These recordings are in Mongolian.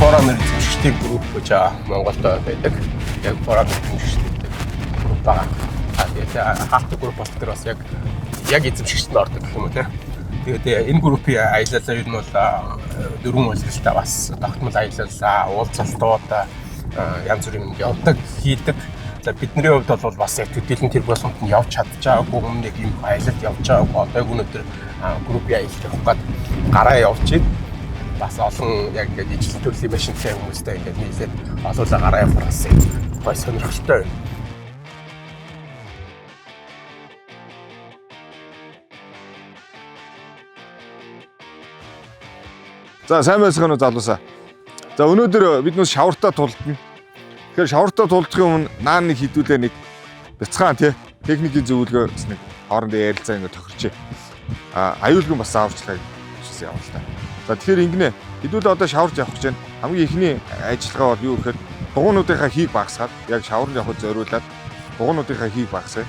foreigner эзэмшигчдийн групп гэж Монголд байдаг. Яг foreigner эзэмшигчдийн групп байгаа. Тэгээд хаалт групп бол тэр бас яг эзэмшигчд нь ордог гэх юм уу те. Тэгээд энэ группийн аялалаа ер нь бол дөрвөн үйлдэлтэй бас тогтмол аялал, уулзалтууд янз бүрийн явдаг, хийдэг. За бидний хувьд бол бас яг төдийлөн тэр болонд нь явж чадчихаагүй өмнө нэг юм аялалд явж байгаагүй. Одоо өнөөдөр группийн аялалд явах гээд гараа явж ийн. Бас олон яг ингэж ижил төрлийн машинтай хүмүүстэй ингэж нийлээд олуулаа гараа явах бас гой сонирхолтой байна. За сайн байцгаана уу залуусаа. За өнөөдөр бид нүс шавартаа тулдна. Тэгэхээр шавартаа тулдахын өмнө наан нэг хідүүлээ нэг бяцхан тий техникийн зөвлөгөөс нэг хоорондоо ярилцаа ингэ тохирч. Аюулгүй бас зааварчлаа гэсэн юм л та. За тэгэхээр ингэнэ хідүүлээ одоо шаварж явах гэж байна. Хамгийн ихний ажиллагаа бол юу гэхээр дугуйнуудынхаа хийг багасгаад яг шаварнд явахд зориулаад дугуйнуудынхаа хийг багасгая.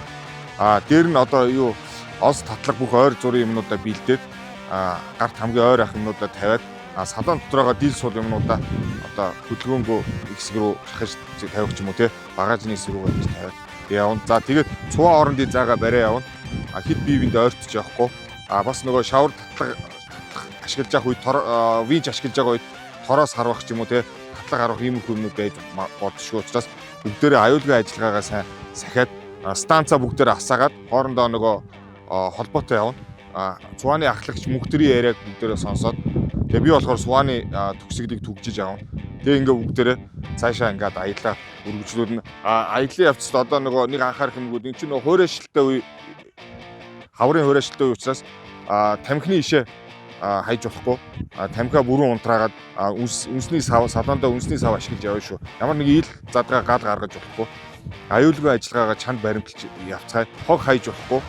Дээр нь одоо юу ос татлаг бүх ойр зургийн юмнуудаа бэлдээд гарт хамгийн ойр ах юмнуудаа тавиад салон дотроогоо дийл суул юмнуудаа одоо хөдөлгөөнгөө хэсэг рүү шахаж тавих ч юм уу те багажны хэсэг рүү гэж тавиад явна. За тэгээд цуваа орондын заагаа барай явна. Хэд бие биендээ ойртож явахгүй. Бас нөгөө шавар татлаг ашиглаж явах үед винч ашиглаж байгаа үед тороос харвах ч юм уу те татлаг харвах ийм хүмүүс байж болдшгүй учраас бүгдээрээ аюулгүй ажиллагаагаа сайн сахиад станцаа бүгдээрээ асаагаад хоорондоо нөгөө холбоотой явна. Цувааны ахлагч мөнхтрийн яриаг бүгдээрээ сонсоод тэгээ би болохоор Сувааны төгсгөлийг түгжиж авна. Тэгээ ингээ бүгдээрээ цаашаа ингээд аяллаа үргэлжлүүлнэ. Аяллаа явцад одоо нөгөө нэг анхаарах юмгууд энэ чинь нөгөө хуурайшилтай үе хаврын хуурайшилтай үе учраас тамхины ишээ хайж болохгүй. Тамхиа бүрэн унтраагаад үнсний сав салондоо үнсний сав ашиглаж явна шүү. Ямар нэг ил задгаа гал гаргаж болохгүй. Аюулгүй ажиллагаагаа чанд баримталж явцгаая. Хог хайж болохгүй.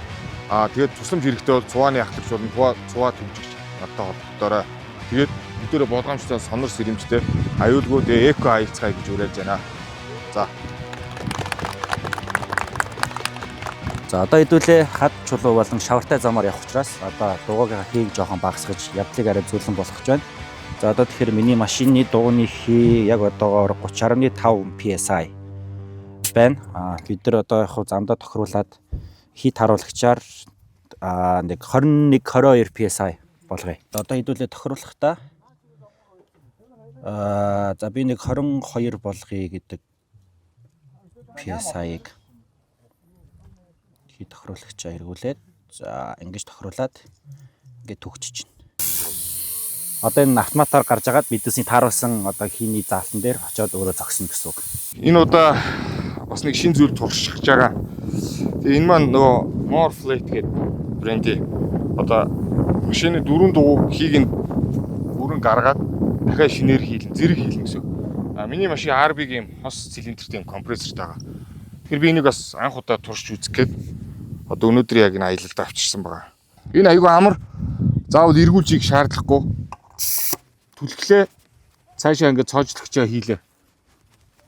Тэгээд тусламж хэрэгтэй бол Цувааны ахлагч болон цуваа төвжигч надтай холбогдоорой. Тэгээд бүгдээрээ болгоомжтой сонор сэрэмжтэй аюулгүй эко аялцгаая гэж уриалж байна. За одоо хэдүүлээ хад чулуу болон шавартай замаар явах учраас одоо дугуйгаа хийг жоохон багасгаж явдлыг арай зөөлөн болгож байна. За одоо тэгэхээр миний машины дугуйны хий яг одоогоор 30.5 PSI байна. Бид нар одоо яг замдаа тохируулаад хит харуулагчаар нэг 21-22 PSI болгоё. Одоо хэдүүлээ тохируулахдаа за би нэг 22 болгоё гэдэг PSI-г хит тохируулагчаа эргүүлээд за ингэж тохируулаад ингэ төгчж байна. Одоо энэ автоматар гарч агаад биднээсний тааруулсан одоо хийний заалтан дээр очиод өөрөө зогсно гэсэн үг. Энэ удаа бас нэг шинэ зүйл туршиж байгаа. Тэгээ энэ маань нөгөө Morflate гэдэг бренди одоо машины дөрвөн дугуй хийг нь бүрэн гаргаад дахиад шинээр хийлэн зэрэг хийлэн гэсэн. Миний машин RB-гийн хос цилиндртэй компрессортай байгаа. Тэгэхээр би энийг бас анх удаа туршиж үзэх гээд одоо өнөөдөр яг энэ аялалд авчирсан байгаа. Энэ айгүй амар заавал эргүүлжийг шаардлагагүй. Түлхлээ цаашаа ингээд цоожлогчоо хийлээ.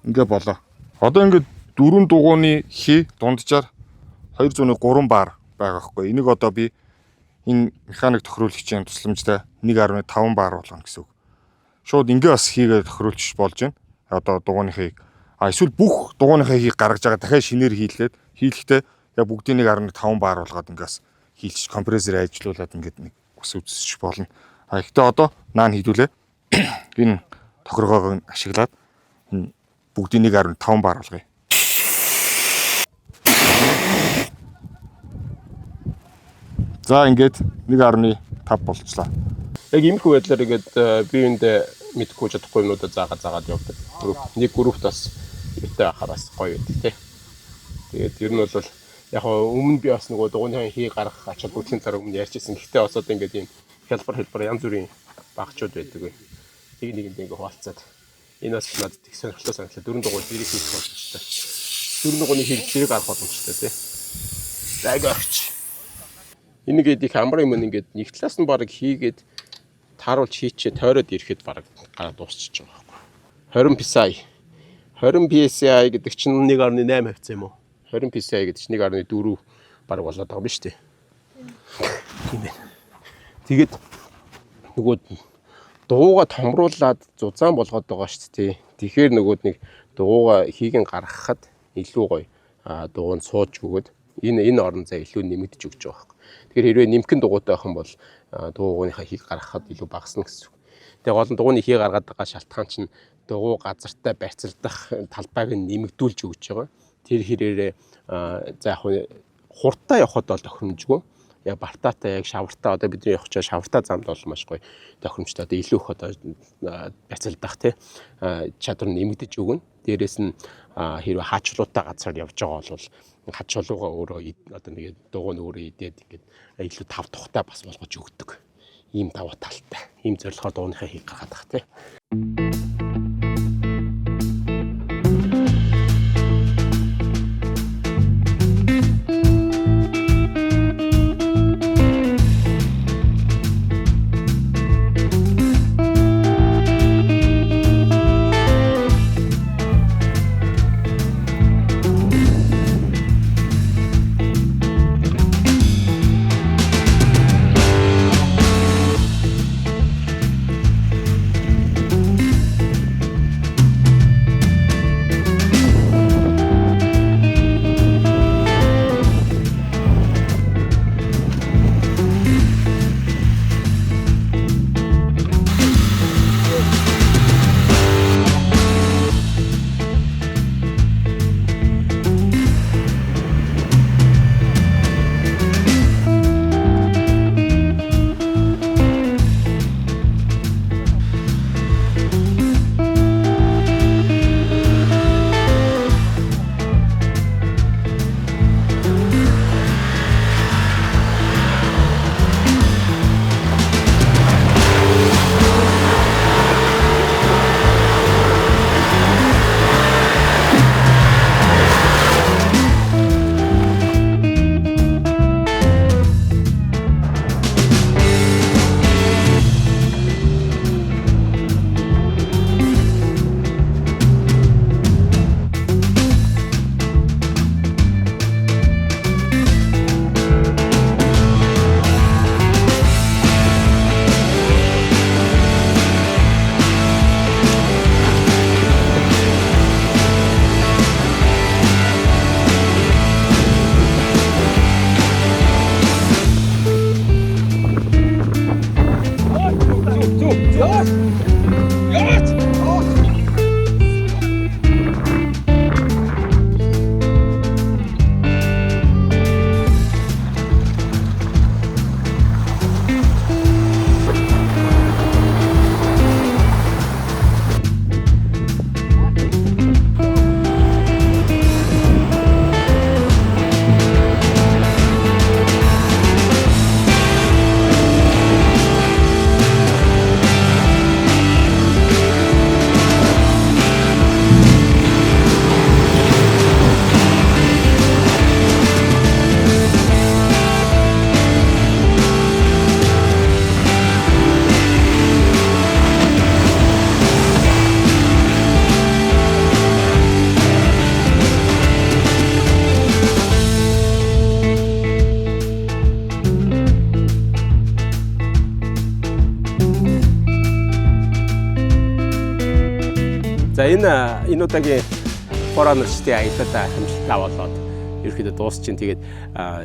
Ингээ болоо. Одоо ингээд дөрвөн дугуйны хий дунджаар 203 бар байгаа хгүй. Энийг одоо би энэ механик тохируулагчийн тусламжтай 1.5 бар болгоно гэсэн үг. Шууд ингээ бас хийгээ тохируулж болж байна. Одоо дугуйны хийг эсвэл бүх дугуйныхаа хийг гаргаж байгаа дахиад шинээр хийлэхдээ яг бүгдийн 1.5 бар болгоод ингээс хийлж компрессор ажиллуулад ингээд нэг ус үзсэж болно. Гэхдээ одоо наан хийдүүлээ. Энэ тохиргоог ашиглаад энэ бүгдийн 1.5 бар болгоё. За ингээд 1.5 болчихлоо. Яг иймэрхүү байдлаар ингээд биеиндээ мэдхгүй чадахгүй юмнуудаа заагаад явдаг. Нэг группт бас ихтэй байхаар бас гоё байдаг тий. Тэгээд ер нь бол яг өмнө би бас нөгөө дугуйны хий гаргах ачаал бүгдийн дараа өмнө ярьжсэн. Гэхдээ бас одоо ингээд ийм хэлбэр янз бүрийн багчууд байдаг. Нэг нэгэнд ингээд хуваалцаад энэ бас надад их сонирхолтой санагдлаа. Дөрөв дугуй зэрэг хийх боломжтой. Дөрөв дугуйны хийг зэрэг гаргах боломжтой тий. Загаач. Энийг их амар юм ингээд нэг талаас нь баг хийгээд тааруулж хийчээ тойроод ирэхэд баг гараа дуусчих байгаа байхгүй. 20 PSI. 20 PSI гэдэг чинь 1.8% юм уу? 20 PSI гэдэг чинь 1.4 баг болоод байгаа юм шүү дээ. Тийм ээ. Тэгээд нөгөө дугуйгаа томруулаад зузаан болгоод байгаа шүү дээ. Тэгэхээр нөгөөд нэг дугуйгаа хийгэн гаргахад илүү гоё дугуйнд сууж өгөөд энэ орон зай илүү нэмэгдэж өгч байгаа хэрэг. Тэгэхээр хэрвээ нэмхэн дугуйтай байх юм бол дугуйныхаа хийг гаргахад илүү багасна гэсэн үг. Тэгээ гол нь дугуйны хийг гаргаад байгаа шалтгаан чинь дугуй газартай барьцалдах талбайг нэмэгдүүлж өгч байгаа. Тэр хэрээрээ за яг хурдтай явхад бол тохиромжгүй. Яг бартаатай яг шавартаа одоо бидний явах чаа шавартаа замд бол маш гоё тохиромжтой. Одоо илүү их одоо барьцалдах чадвар нэмэгдэж өгнө. Дээрээс нь хэрвээ хаачлуутай газар явж байгаа бол хач чулууга өөрөө одоо нэг дугуйн өөрөө идээд ингээд илүү тав тухтай бас болгож өгдөг. Ийм даваа талтай. Ийм зорилгоор дугуйныхаа хийг гаргаад байгаа тий. За энэ удаагийн Хорон нэрчтэй аялалаа хамжилтаа болоод ерөөхдөө дуусчин. Тэгээд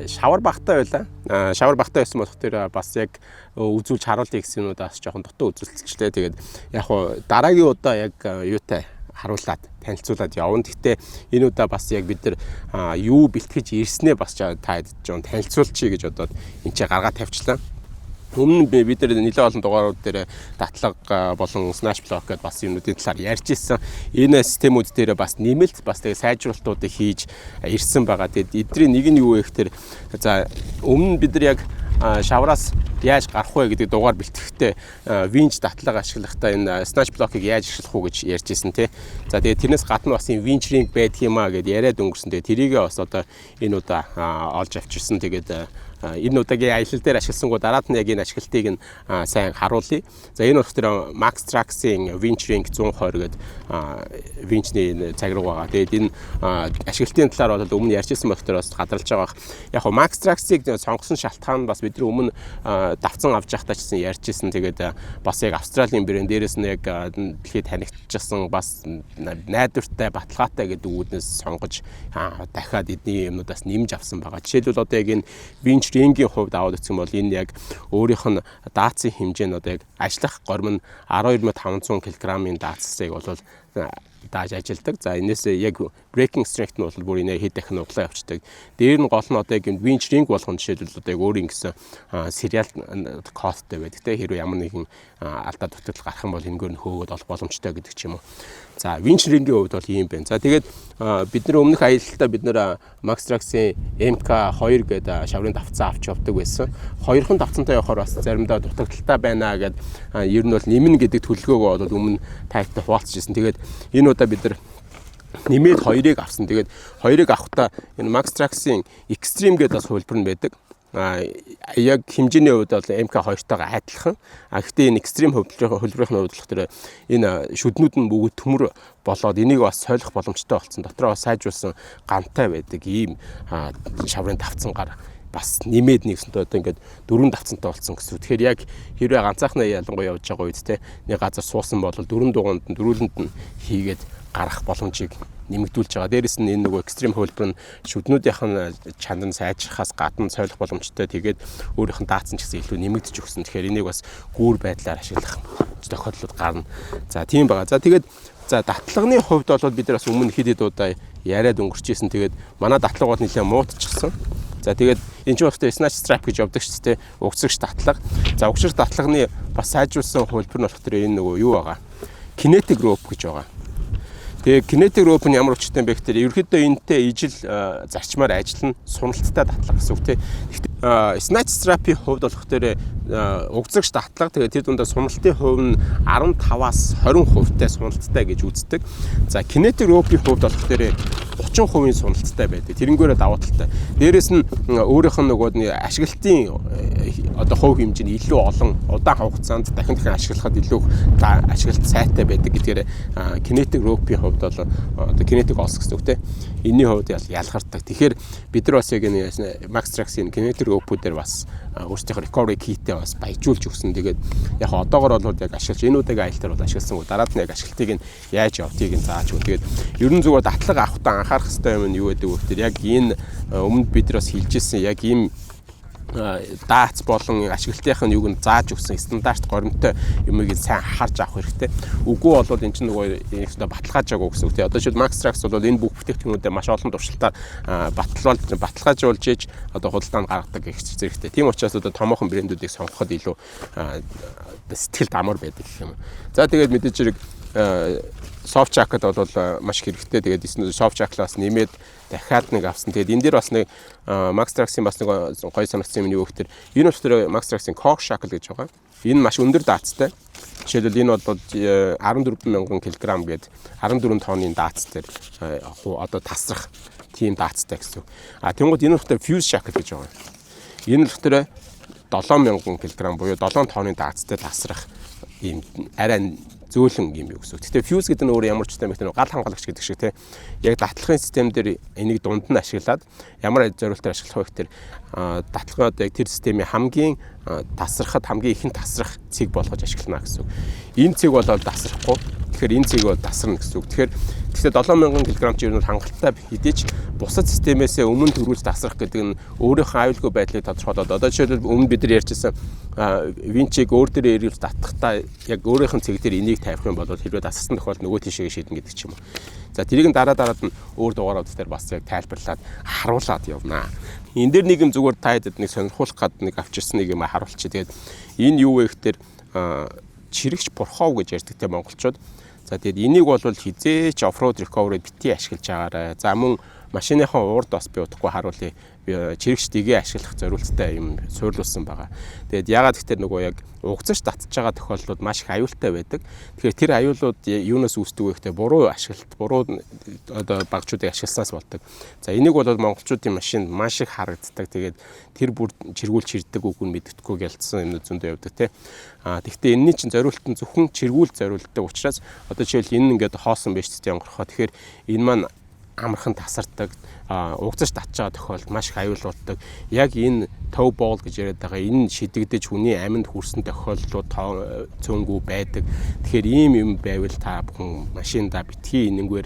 шавар багтаа байлаа. Шавар багтаа байсан болох тэр бас яг үзүүлж харуулъя гэсэн юмудаас жоохон дутуу үзүүлэлтчлээ. Тэгээд яг хуу дараагийн удаа яг юутай харуулад танилцуулаад явна. Гэхдээ энэ удаа бас яг бид нар юу бэлтгэж ирснээ бас та жоон танилцуулчих гэж бодоод энэ ч гаргаад тавьчлаа. Өмнө бид нар нэлээд олон дугаарууд дээр датлага болон Snash Block гэдээ бас юмнуудын талаар ярьж ирсэн. Энэ системүүд дээр бас нэмэлт бас тэгээ сайжруулалтуудыг хийж ирсэн байгаа. Тэгээд эдний нэг нь юу вэ гэхээр за өмнө бид нар яг шавраас яаж гарах вэ гэдэг дугаар бэлтгэхдээ винч датлага ашиглахдаа энэ Snash Block-ыг яаж ашиглах уу гэж ярьж ирсэн тий. За тэгээд тэрнээс гадна бас энэ винч ринг байдаг юм а гэд яриад өнгөрсөн. Тэгээд тэрийгээ бас одоо энэ удаа олж авчирсан. Тэгээд энэ удаагийн аялал дээр ашигласангуу дараад нь яг энэ ашиглалтыг нь сайн харуулъя. За энэ болохоор Max Trax-ийн Winch Ring 120 гэдэг Winch-ний цагираг байгаа. Тэгээд энэ ашиглалтын талаар бол өмнө ярьжсэн болохоор бас гадарлаж байгаа. Яг нь Max Trax-ыг сонгосон шалтгаан бас бидний өмнө давцсан авч явахдаа ч гэсэн ярьжсэн. Тэгээд бас яг Австралийн брэнд дээрээс нь яг дэлхийд танигдчихсан бас найдвартай баталгаатай гэдэг үүднээс сонгож дахиад эдний юмнуудаас нэмж авсан байгаа. Жишээлбэл одоо яг энэ Winch Ring-ийн хувьд аваад үзэх юм бол энэ яг өөрийнх нь даацын хэмжээ нь одоо яг ажиллах горим нь 12500 кг-ийн даацсыг бол дааж ажилдаг. За энэс яг breaking strength нь бол бүр энэ хэд дахин углаа явцдаг. Дээр нь гол нь одоо яг Winch Ring болгоно жишээлбэл одоо яг өөрийн гэсэн serial costтэй байдаг те хэрвээ ямар нэгэн алдаа дутагдал гарах юм бол энэгээр нь хөөгд олох боломжтой гэдэг ч юм уу. За Winch Ring-ийн хувьд бол ийм байна. За тэгээд бид нар өмнөх аялалтаа бид нар Max Trax-ийн MK2 гэдэг шаврын давцсан авч явдаг байсан. Хоёрхан давцантай явахаар бас заримдаа дутагдaltaй байна гэд ер нь бол нэмнэ гэдэг төлөвлөгөөгөө бол өмнө тайлбар хуваалцажсэн. Тэгээд энэ удаа бид нар нэмээд 2-ыг авсан. Тэгээд 2-ыг авахдаа энэ Max Trax-ийн Extreme гэдэг бас хөлбөр нь байдаг. Яг хэмжээний хувьд бол MK2-тойгоо адилхан. Гэхдээ энэ Extreme хөлбөрийн хувьд болохоор энэ шүднүүд нь бүгд төмөр болоод энийг бас солих боломжтой болсон. Дотроо бас сайжруулсан гантай байдаг ийм шаврын давцангаар бас нэмээд нэгсэнтэй одоо ингээд 4 давцантай болсон гэсэн. Тэгэхээр яг хэрвээ ганцаахнаа ялангуяа явж байгаа үед те нэг газар суусан бол 4 дугуунд нь дөрүүлэнд нь хийгээд гарах боломжийг нэмэгдүүлж байгаа. Дээрээс нь энэ нөгөө экстрим хөлбөр нь шүднүүдийнх нь чанар сайжрахаас гадна солих боломжтой. Тэгээд өөрийнх нь даацсан ч гэсэн илүү нэмэгдэж өгсөн. Тэгэхээр энийг бас гүүр байдлаар ашиглах тохиолдлууд гарна. За тийм байгаа. За тэгээд датлагын хувьд бол бид нар бас өмнө хэд удаа яриад өнгөрчээсэн. Тэгээд манай датлага бол нэлээд муутчихсан. За тэгээд энэ ч багтаа snatch strap гэж явдаг ч тийм угсрагч татлага. За угсрагч татлагын бас сайжруулсан хөлбөр нь болохоор энэ нөгөө юу байгаа? Kinetic rope гэж байгаа. Тэгээ kinetic rope нь ямар учиртай бэ гэхээр ерөөхдөө энэтэй ижил зарчмаар ажиллана, суналттай татлага гэсэн үг тийм. Snatch strap-ийн хувьд болохоор угсрагч татлага тэгээ тэр дундаа суналтын хувь нь 15-аас 20% суналттай гэж үздэг. За kinetic rope-ийн хувьд болохоор 30% суналттай байдаг. Тэрнгээрээ давуу талтай. Дээрээс нь өөрийнх нь нөгөө ашиглалтын одоо хувь хэмжээ нь илүү олон удаан хугацаанд дахин ашиглахад илүү ашиглалт сайтай байдаг гэдгээр kinetic rope-ийн хувьд бол одоо kinetic os гэсэн үг тийм. Энийний хувьд ялгардаг. Тэгэхээр бид нар бас яг энэ Max Trax-ийн kinetic rope-уудаар бас өөрсдийнхөө recovery kit-тэй бас баяжуулж өгсөн. Тэгээд яг одоогор бол яг ашиглаж энэ удаагийн аялалтаар бол ашигласан. Дараад нь яг ашиглалтыг нь яаж явдгийг нь зааж өгнө. Тэгээд ерөн зүгээр датлага авахтаа анхаарах хэрэгтэй юм нь юу гэдэг вэ гэхээр яг энэ өмнө бид нар бас хэлжсэн яг ийм даац болон ашиглалтынх нь юуг нь зааж өгсөн стандарт горимтой юмыг сайн харж авах хэрэгтэй. Үгүй бол энэ чинь нөгөө ихтэй баталгаажаагүй гэсэн үг тийм. Одоо жишээд Max Trax бол энэ бүх бүтээгдэхүүнүүдэд маш олон туршилтаар баталгаажуулж ийж одоо худалдаанд гаргадаг гэх зэрэгтэй. Тийм учраас одоо томоохон брэндүүдийг сонгоход илүү сэтгэлд амар байдаг гэх юм. За тэгээд мэдээж хэрэг soft jacket бол маш хэрэгтэй. Тэгээд soft jacket-аас нэмээд дахиад нэг авсан. Тэгээд энэ дээр бас нэг Max Trax-ийн бас нэг гоё санагдсан юм юу гэхээр энэ болохоор Max Trax-ийн Cork Shackle гэж байгаа. Энэ маш өндөр даацтай. Жишээлбэл энэ бол 14,000 кг гээд 14 тонны даац дээр одоо тасрах тийм даацтай гэсэн. Тэнгууд энэ болохоор Fuse Shackle гэж байгаа. Энэ болохоор 7,000 кг буюу 7 тонны даацтай тасрах ийм арай зөөлөн юм юу гэсэн. Гэхдээ fuse гэдэг нь өөр ямар ч систем байх нь гал хангалагч гэдэг шиг тийм. Яг датлагын систем дээр энийг дунд нь ашиглаад ямар зориултаар ашиглах вэ гэхээр датлагын одоо яг тэр системийн хамгийн тасрахад хамгийн ихэнд тасрах цэг болгож ашиглана гэсэн. Энэ цэг бол тасрахгүй. Тэгэхээр энэ цэг бол тасарна гэсэн үг. Тэгэхээр 7,000 кг ч ер нь хангалттай хэдийч бусад системээс өмнө төрүүлж тасрах гэдэг нь өөрийнхөө аюулгүй байдлыг тодорхойлоод одоо жишээлбэл өмнө бид нар ярьжсэн Winch-ийг өөр дээрээ ирүүлж татахтаа яг өөрийнх нь цэг дээр энийг тавих юм бол хэрвээ тасарсан тохиолдолд нөгөө тийшээ шийднэ гэдэг ч юм уу. За тэрийг дараад нь өөр дугаарууд дээр бас яг тайлбарлаад харуулад явнаа. Энэ дээр нэг юм зүгээр таадаг нэг сонирхуулах гад нэг авчирсан нэг юм харуулчих. Тэгээд энэ юу вэ гэхээр чирэгч бурхов гэж ярьдаг те монголчууд. За тэгээд энийг бол хизээч оффроуд recovery бити ашиглаж байгаарай. За мөн машиныхаа уурд бас би удахгүй харуулъя. Чирэгч дэгээ ашиглах зорилттой юм суйрлуулсан байгаа. Тэгээд ягаад гэвэл нөгөө яг угзаж татж байгаа тохиолдлууд маш их аюултай байдаг. Тэгэхээр тэр аюулууд юунаас үүсдэг вэ гэхээр буруу ашиглалт, буруу одоо багчуудыг ашигласаас болдог. За энийг бол монголчуудын машин маш их харагддаг. Тэгээд тэр бүр чиргүүлж hirдэг үг нь мэддэхгүй гэлцсэн юмнууд зөндөө явдаг тий. Тэгэхдээ энэний чинь зориулт нь зөвхөн чиргүүл зориулдаг учраас одоо жишээл энэ ингээд хоосон байж тээ онгорхоо. Тэгэхээр энэ маань амархан тасардаг, угзаж татж байгаа тохиолдолд маш их аюултай. Яг энэ төв боол гэж яриад байгаа энэ шидэгдэж хүний аминд хүрсэн тохиолдлууд цөөнгүй байдаг. Тэгэхээр ийм юм байвал та бүхэн машиндаа битгий энэнгээр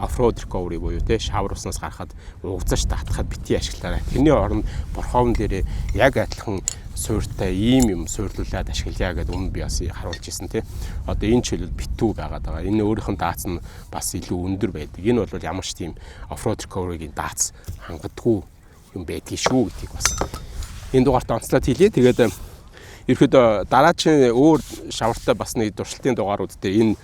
оффроуд recovery буюу те шавар уснаас гарахад угзаж татахад битгий ашиглаарай. Тэрний оронд борховн дээрээ яг адилхан суурьтай ийм юм суурлуулад ашиглая гэдэг өмнө би бас харуулж ирсэн тий. Одоо энэ ч хэлбэл битүү байгаад байгаа. Энэ өөрийнх нь даац нь бас илүү өндөр байдаг. Энэ бол ямар ч тийм оффроуд recovery-гийн даац хангадгүй юм байдгийг шүү гэдгийг бас энэ дугаарт онцлоод хэлье. Тэгээд ерөөдөө дараагийн өөр шавартай бас нэг дуршилтын дугаарууд дээр энэ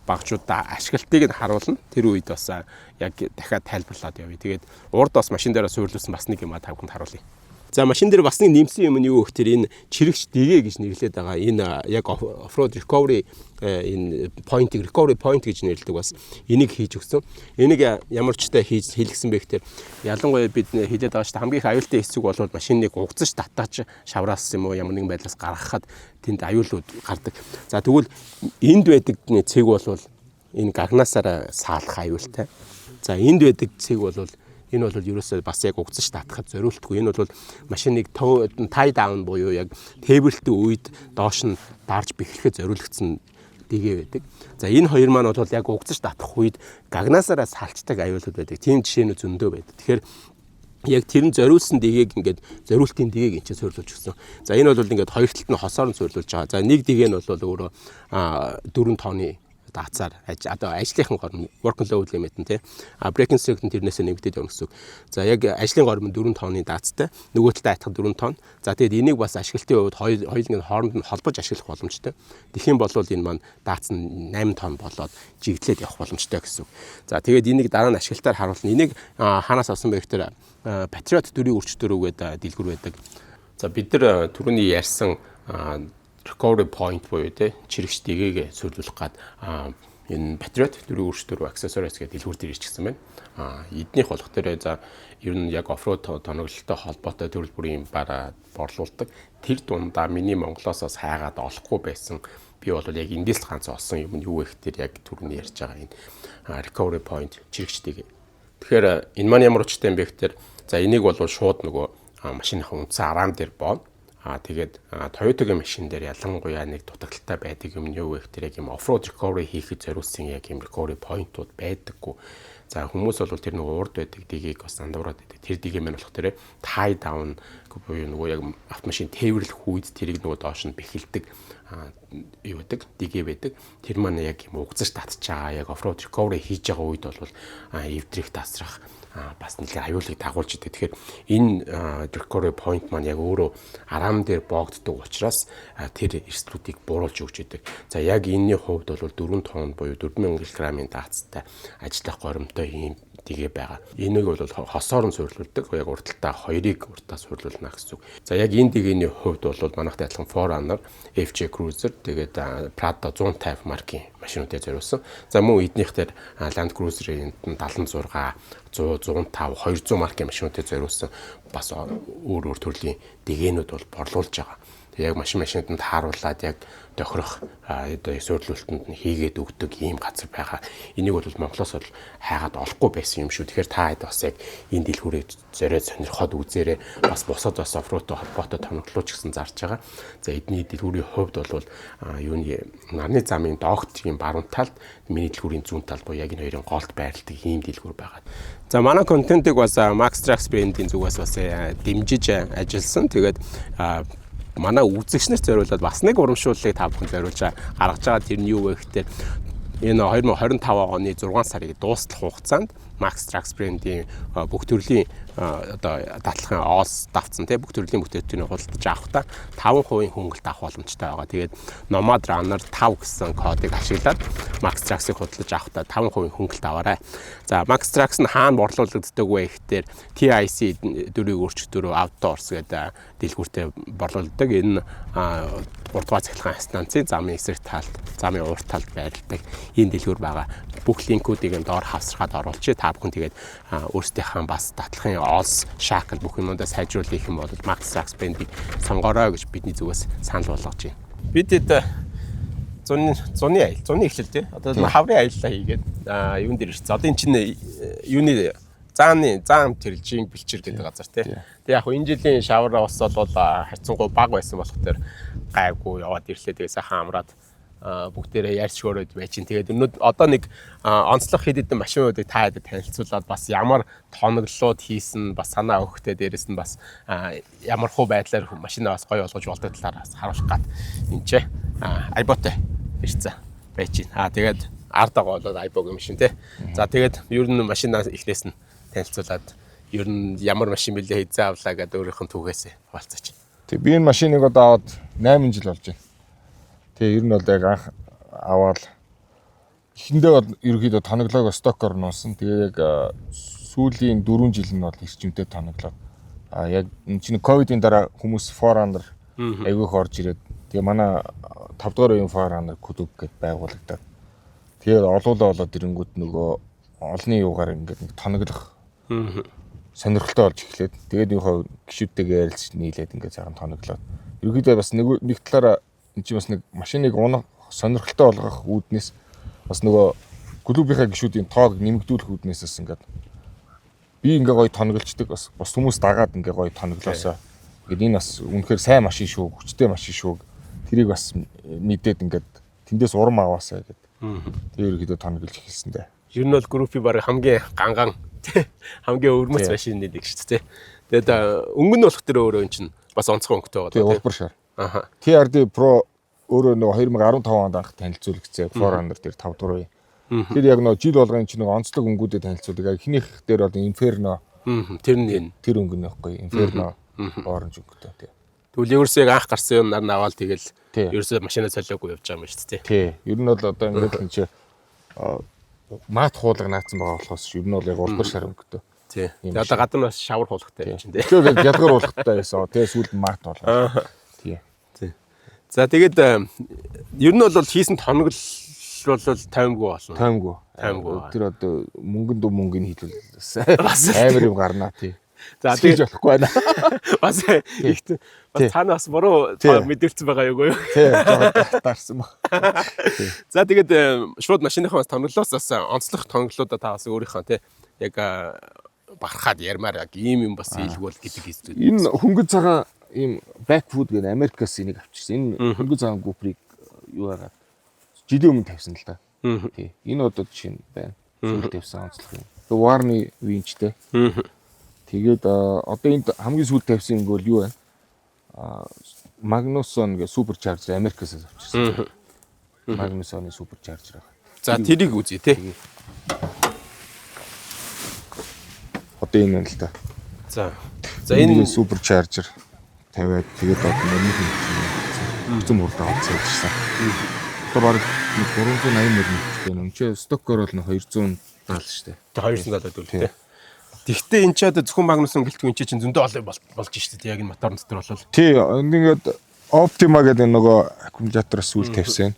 багчуудаа ашиглалтыг нь харуулна. Тэр үед бас яг дахиад тайлбарлаад явъя. Тэгээд урд бас машин дээрээ суурлуулсан бас нэг юм та бүхэнд харуулъя. За машин дээр бас нэг нэмсэн юм нь юу гэхээр энэ чирэгч дэгээ гэж нэрлэдэг байгаа. Энэ яг off-road recovery энэ point recovery point гэж нэрлэдэг бас энийг хийж өгсөн. Энийг ямар ч та хийлгсэн бэ гэхээр ялангуяа бид хэлээд байгаа шүү дээ хамгийн их аюултай хэсэг бол машиныг угзаж татаач шавраас юм уу ямар нэгэн байдлаас гаргахад тэнд аюулууд гардаг. За тэгвэл энд байдаг цэг бол энэ гагнаасаараа саалах аюултай. За энд байдаг цэг бол энэ бол ерөөсөө бас яг угзаж татахад зориултгүй. Энэ бол машиныг tie down буюу яг тээвэрлэлтийн үед доош нь дарж бэхлэхэд зориулагдсан дэгээ байдаг. За энэ хоёр маань бол яг угзаж татах үед гагнаасаараа салцдаг аюулууд байдаг. Тийм жишээнүүд зөндөө байдаг. Тэгэхээр яг тэр нь зориулсан дэгээг ингээд зориултын дэгээг энэ ч суйрлуулж өгсөн. За энэ бол ингээд хоёр талд нь хосоор нь суйрлуулж байгаа. За нэг дэгээ нь бол өөрөө 4 тонны даацаар одоо ажлынхан горим working load limit нь тий breaking circuit нь тэрнээсээ нэмэгдээд явна гэсэн үг. За яг ажлын горим 4 тонны даацтай нөгөө талд айтах 4 тонн. За тэгээд энийг бас ашиглалтын хувьд хоёулын хооронд нь холбож ашиглах боломжтой. Тэгхийн бол энэ маань даац нь 8 тонн болоод жиглээд явах боломжтой гэсэн үг. За тэгээд энийг дараа нь ашиглалтаар харуулна. Энийг хаанаас авсан бэ гэхээр Patriot 4-ийн үрчтөрөөгөөд дэлгүр байдаг. За бид нар түрүүний ярьсан recovery point буюу те чирэгч дэгээг суйрлуулах гад энэ Patriot 4-ийн үрчтөр accessories гэдэг дэлгүүр дээр ирчихсэн байна. Эднийх болох дээр за ер нь яг оффроуд тоноглолтой холбоотой төрөл бүрийн бараа борлуулдаг. Тэр дундаа миний Монголоос бас хайгаад олохгүй байсан. Би бол яг эндээс л ганц олсон юм нь юу вэ гэхээр яг түрүүний ярьж байгаа энэ recovery point чирэгч дэгээ. Тэгэхээр энэ маань ямар учиртай юм бэ гэхээр за энийг бол шууд нөгөө машиныхаа үндсэн арам дээр боо. Тэгээд Toyota-гийн машин дээр ялангуяа нэг дутагдaltaй байдаг юм нь юу вэ гэхээр яг юм off-road recovery хийхэд зориулсан яг юм recovery point-ууд байдаггүй. За хүмүүс бол тэр нөгөө урд байдаг дэгийг бас андуураад байдаг. Тэр дэгийг мань болох тэр tie down буюу нөгөө яг автомашин тээвэрлэх үед тэрийг нөгөө доош нь бэхэлдэг юу байдаг дэгээ байдаг. Тэр маань яг юм угзаж татж байгаа яг off-road recovery хийж байгаа үед бол эвдрэх тасрах бас нэлээд аюулыг дагуулж идэг. Тэгэхээр энэ recovery point маань яг өөрөө арам дээр боогддог учраас тэр эрсдлүүдийг бууруулж өгч идэг. За яг энэний хувьд бол 4 тонн буюу 4000 кг-ийн даацтай ажиллах горимтой ийм дэгээ байгаа. Энийг бол хосоор нь суйрлуулдаг. Яг урталтаа хоёрыг уртаа суйрлуулна гэсэн үг. За яг энэ дэгээний хувьд бол манайхтай адилхан Forerunner, FJ Cruiser тэгээд Prado 150 маркийн машинуудыг зориулсан. За мөн эднийх дээр Land Cruiser-ийн 76, 100, 105, 200 маркийн машинуудыг зориулсан бас өөр төрлийн дэгээнүүд бол борлуулж байгаа. Яг машинд нь тааруулаад яг тохирох одоо суйрлуултанд нь хийгээд өгдөг ийм газар байгаа. Энийг бол Монголоос бол хайгаад олохгүй байсан юм шүү. Тэгэхээр та хэд бас яг энэ дэлгүүрийг зориод сонирхоод үзээрэй. Бас бусад бас оффроудтай холбоотой тоноглооч гэсэн зарж байгаа. За эдний дэлгүүрийн хувьд бол юуны нарны замын доогтгийн баруун талд миний дэлгүүрийн зүүн талд буюу яг энэ хоёрын голд байрладаг ийм дэлгүүр байгаа. За манай контентыг бас Max Trax брендийн зүгээс бас дэмжиж ажилласан. Тэгээд манай үзэгчнэрт зориулаад бас нэг урамшууллыг та бүхэн зориулж гаргаж байгаа. Тэр нь юу вэ гэхээр энэ 2025 оны 6 сарын дуустал хугацаанд Max Trax брендийн бүх төрлийн одоо дадлахын оос давцсан тий бүх төрлийн бүтээгдэхүүнийг худалдаж авахдаа 5% хөнгөлт авах боломжтой байгаа. Тэгээд Nomad Runner 5 гэсэн кодыг ашиглаад Max Trax-ыг худалдаж авахдаа 5% хөнгөлт аваарай. За Max Trax нь хаана борлуулагддаг вэ гэхээр TIC 4-4 Outdoors гэдэг дэлгүүртээ борлуулдаг. Энэ 3 цахилгаан станцын замын эсрэг талд, замын урд талд байрладаг энэ дэлгүүр байгаа. Бүх линкүүдийг доор хавсрахад оруулчих. Та бүхэн тэгээд өөрсдийнхээ бас дадлахын оос, шакл бүх юмудаа сайжруулах юм бол Max Trax брендийг сонгоорой гэж бидний зүгээс санал болгож байна. Бид зуны эхлэл тий. Одоо хаврын аяллаа хийгээд юун дээр ирсэн. Одоо эн чинь юуны заам тэрэлжийн бэлчээр гэдэг газар тий. Тэг яг энэ жилийн шавар уусал бол харьцангуй бага байсан болохоор гайгүй яваад ирлээ. Тэгээ сайхан амраад бүгдээрээ ярьж хөөрөөд байж чинь. Тэгээд өнөөдөр одоо нэг онцлог хэд хэдэн машинуудыг та хэд танилцуулаад бас ямар тоноглолууд хийсэн бас санаа өгөхтэй дээрэс нь бас ямар хуу байдлаар машинаа бас гоё болгож болдог талаар бас харуулах гад энэ ч айботой ирсэн байж чинь. Тэгээд ардагаа болоод айбог юм шин тий. За тэгээд ер нь машинаа ихнээс нь танилцуулаад ер нь ямар машин бэлээ хийзээ авлаа гэдэг өөрийнх нь түүхээс хаваалцаач. Тэг би энэ машиныг одоо аваад 8 жил болж байна. Тэгээ ер нь бол яг анх аваад эхэндээ бол ерөөхдөө тоноглоог стокоор нуусан. Тэгээ яг сүүлийн 4 жил нь бол эрчимтэй тоноглоод яг энэ чинь ковидын дараа хүмүүс Forerunner айгүйх орж ирээд тэгээ манай 5 дугаар үеийн Forerunner клуб гэдээ байгуулагдаад тэгээ олуулаа болоод ирэнгүүт нөгөө олны юугаар ингээд нэг тоноглох сонирхолтой болж эхлээд тэгээд юу хав гişүүдтэйгээ ярилж нийлээд ингээд цагаан тоноглоод ерөөхдөө бас нэг талаараа энэ чинь бас нэг машиныг унах сонирхолтой болгох үүднээс бас нөгөө клубийнхаа гişүүдийн тоог нэмэгдүүлэх үүднээс бас ингээд би ингээ гоё тоноглолцдог бас хүмүүс дагаад ингээ гоё тоноглоосоо ингээд энэ бас үнэхээр сайн машин шүү, хүчтэй машин шүү. Тэрийг бас мэдээд ингээд тэндээс урам аваасаа гэдэг. Тэр ерөөхдөө тоноглож эхэлсэн дээ. Ер нь бол группийн баг хамгийн ганган хамгийн өвөрмөц машин нэг шүү дээ. Тэгээд өнгө нь болох тэр өөрөө эн чинь бас онцгой өнгөтэй байгаа. Тэгээ улбар шар. TRD Pro өөрөө нөгөө 2015 онд анх танилцуулагдсан Forerunner дээр 5 дугаар үе. Тэр яг нөгөө жил болгоны чинь нөгөө онцлог өнгүүдэд танилцуулдаг. Яг ихнийх дээр бол Inferno. Тэр өнгө нь байхгүй. Inferno оранж өнгөтэй тий. Тэгвэл ерөөсөө яг анх гарсан юм нар нь аваад тэгэл ерөөсөө машинаа солиогүй явж байгаа юм шүү дээ. Тий. Ер нь бол одоо ингээд энэ чи мат хуулга наацсан байгаа болохоос ер нь бол яг улбар шар өнгөтэй. Тий. Одоо гадар бас шавар хуулгатай юм чинь тий. Тэгээд ялгар уулгатай байсан. Тэгээ сүүлд мат болоо. Тий. За тэгээд ер нь бол хийсэн тоноглол бол 50-гүй болсон. 50-гүй. Тэр одоо мөнгөнд хийлүүлсэн. Амар юм гарнаа тий. За тэгээд болохгүй байна. Бас цаанаас буруу мэдээлсэн байгаа юу? Тий. Таарсан баг. За тэгээд шууд машиныхаа тоноглолоос бас онцлог тоноглолуудаа та бас өөрийнхөө тий яг барахад ярмаар яг ийм юм бас хийлгүүл гэдэг хэсэг. Энэ хөнгөн цагаан ийм backwood гэдэг Америкаас энийг авчирсан. Энэ хөнгөн цагаан GoPro юу агаад жилийн өмнө тавьсан л да. Тий. Энэ одоо жишээ нь байна. Сүүл тавьсан онцлог юм. Warny winchтэй. Тэгээд одоо энд хамгийн сүүл тавьсан юм бол юу вэ? Magnusson гэх суперчаржер Америкаас авчирсан. Magnusson-ы суперчаржер байгаа. За тэрийг үзье тий. Одоо энэ л да. За энэ суперчаржер тавиад тэгээд одоо нэг юм урд аваад ирсэн. Одоо баг 380 мөрний хэрэгтэй юм. Чи стоккоор бол 270 шүү дээ. Тэгээ 270 бол тий. Тэгвэл энэ ч одоо зөвхөн Magnusson гэлтгүй энэ чинь зөндөө олон болж шүү дээ. Яг энэ мотор дотор болол. Тий, ингээд Optima гэдэг нөгөө аккумулятороос сүүл тавьсан.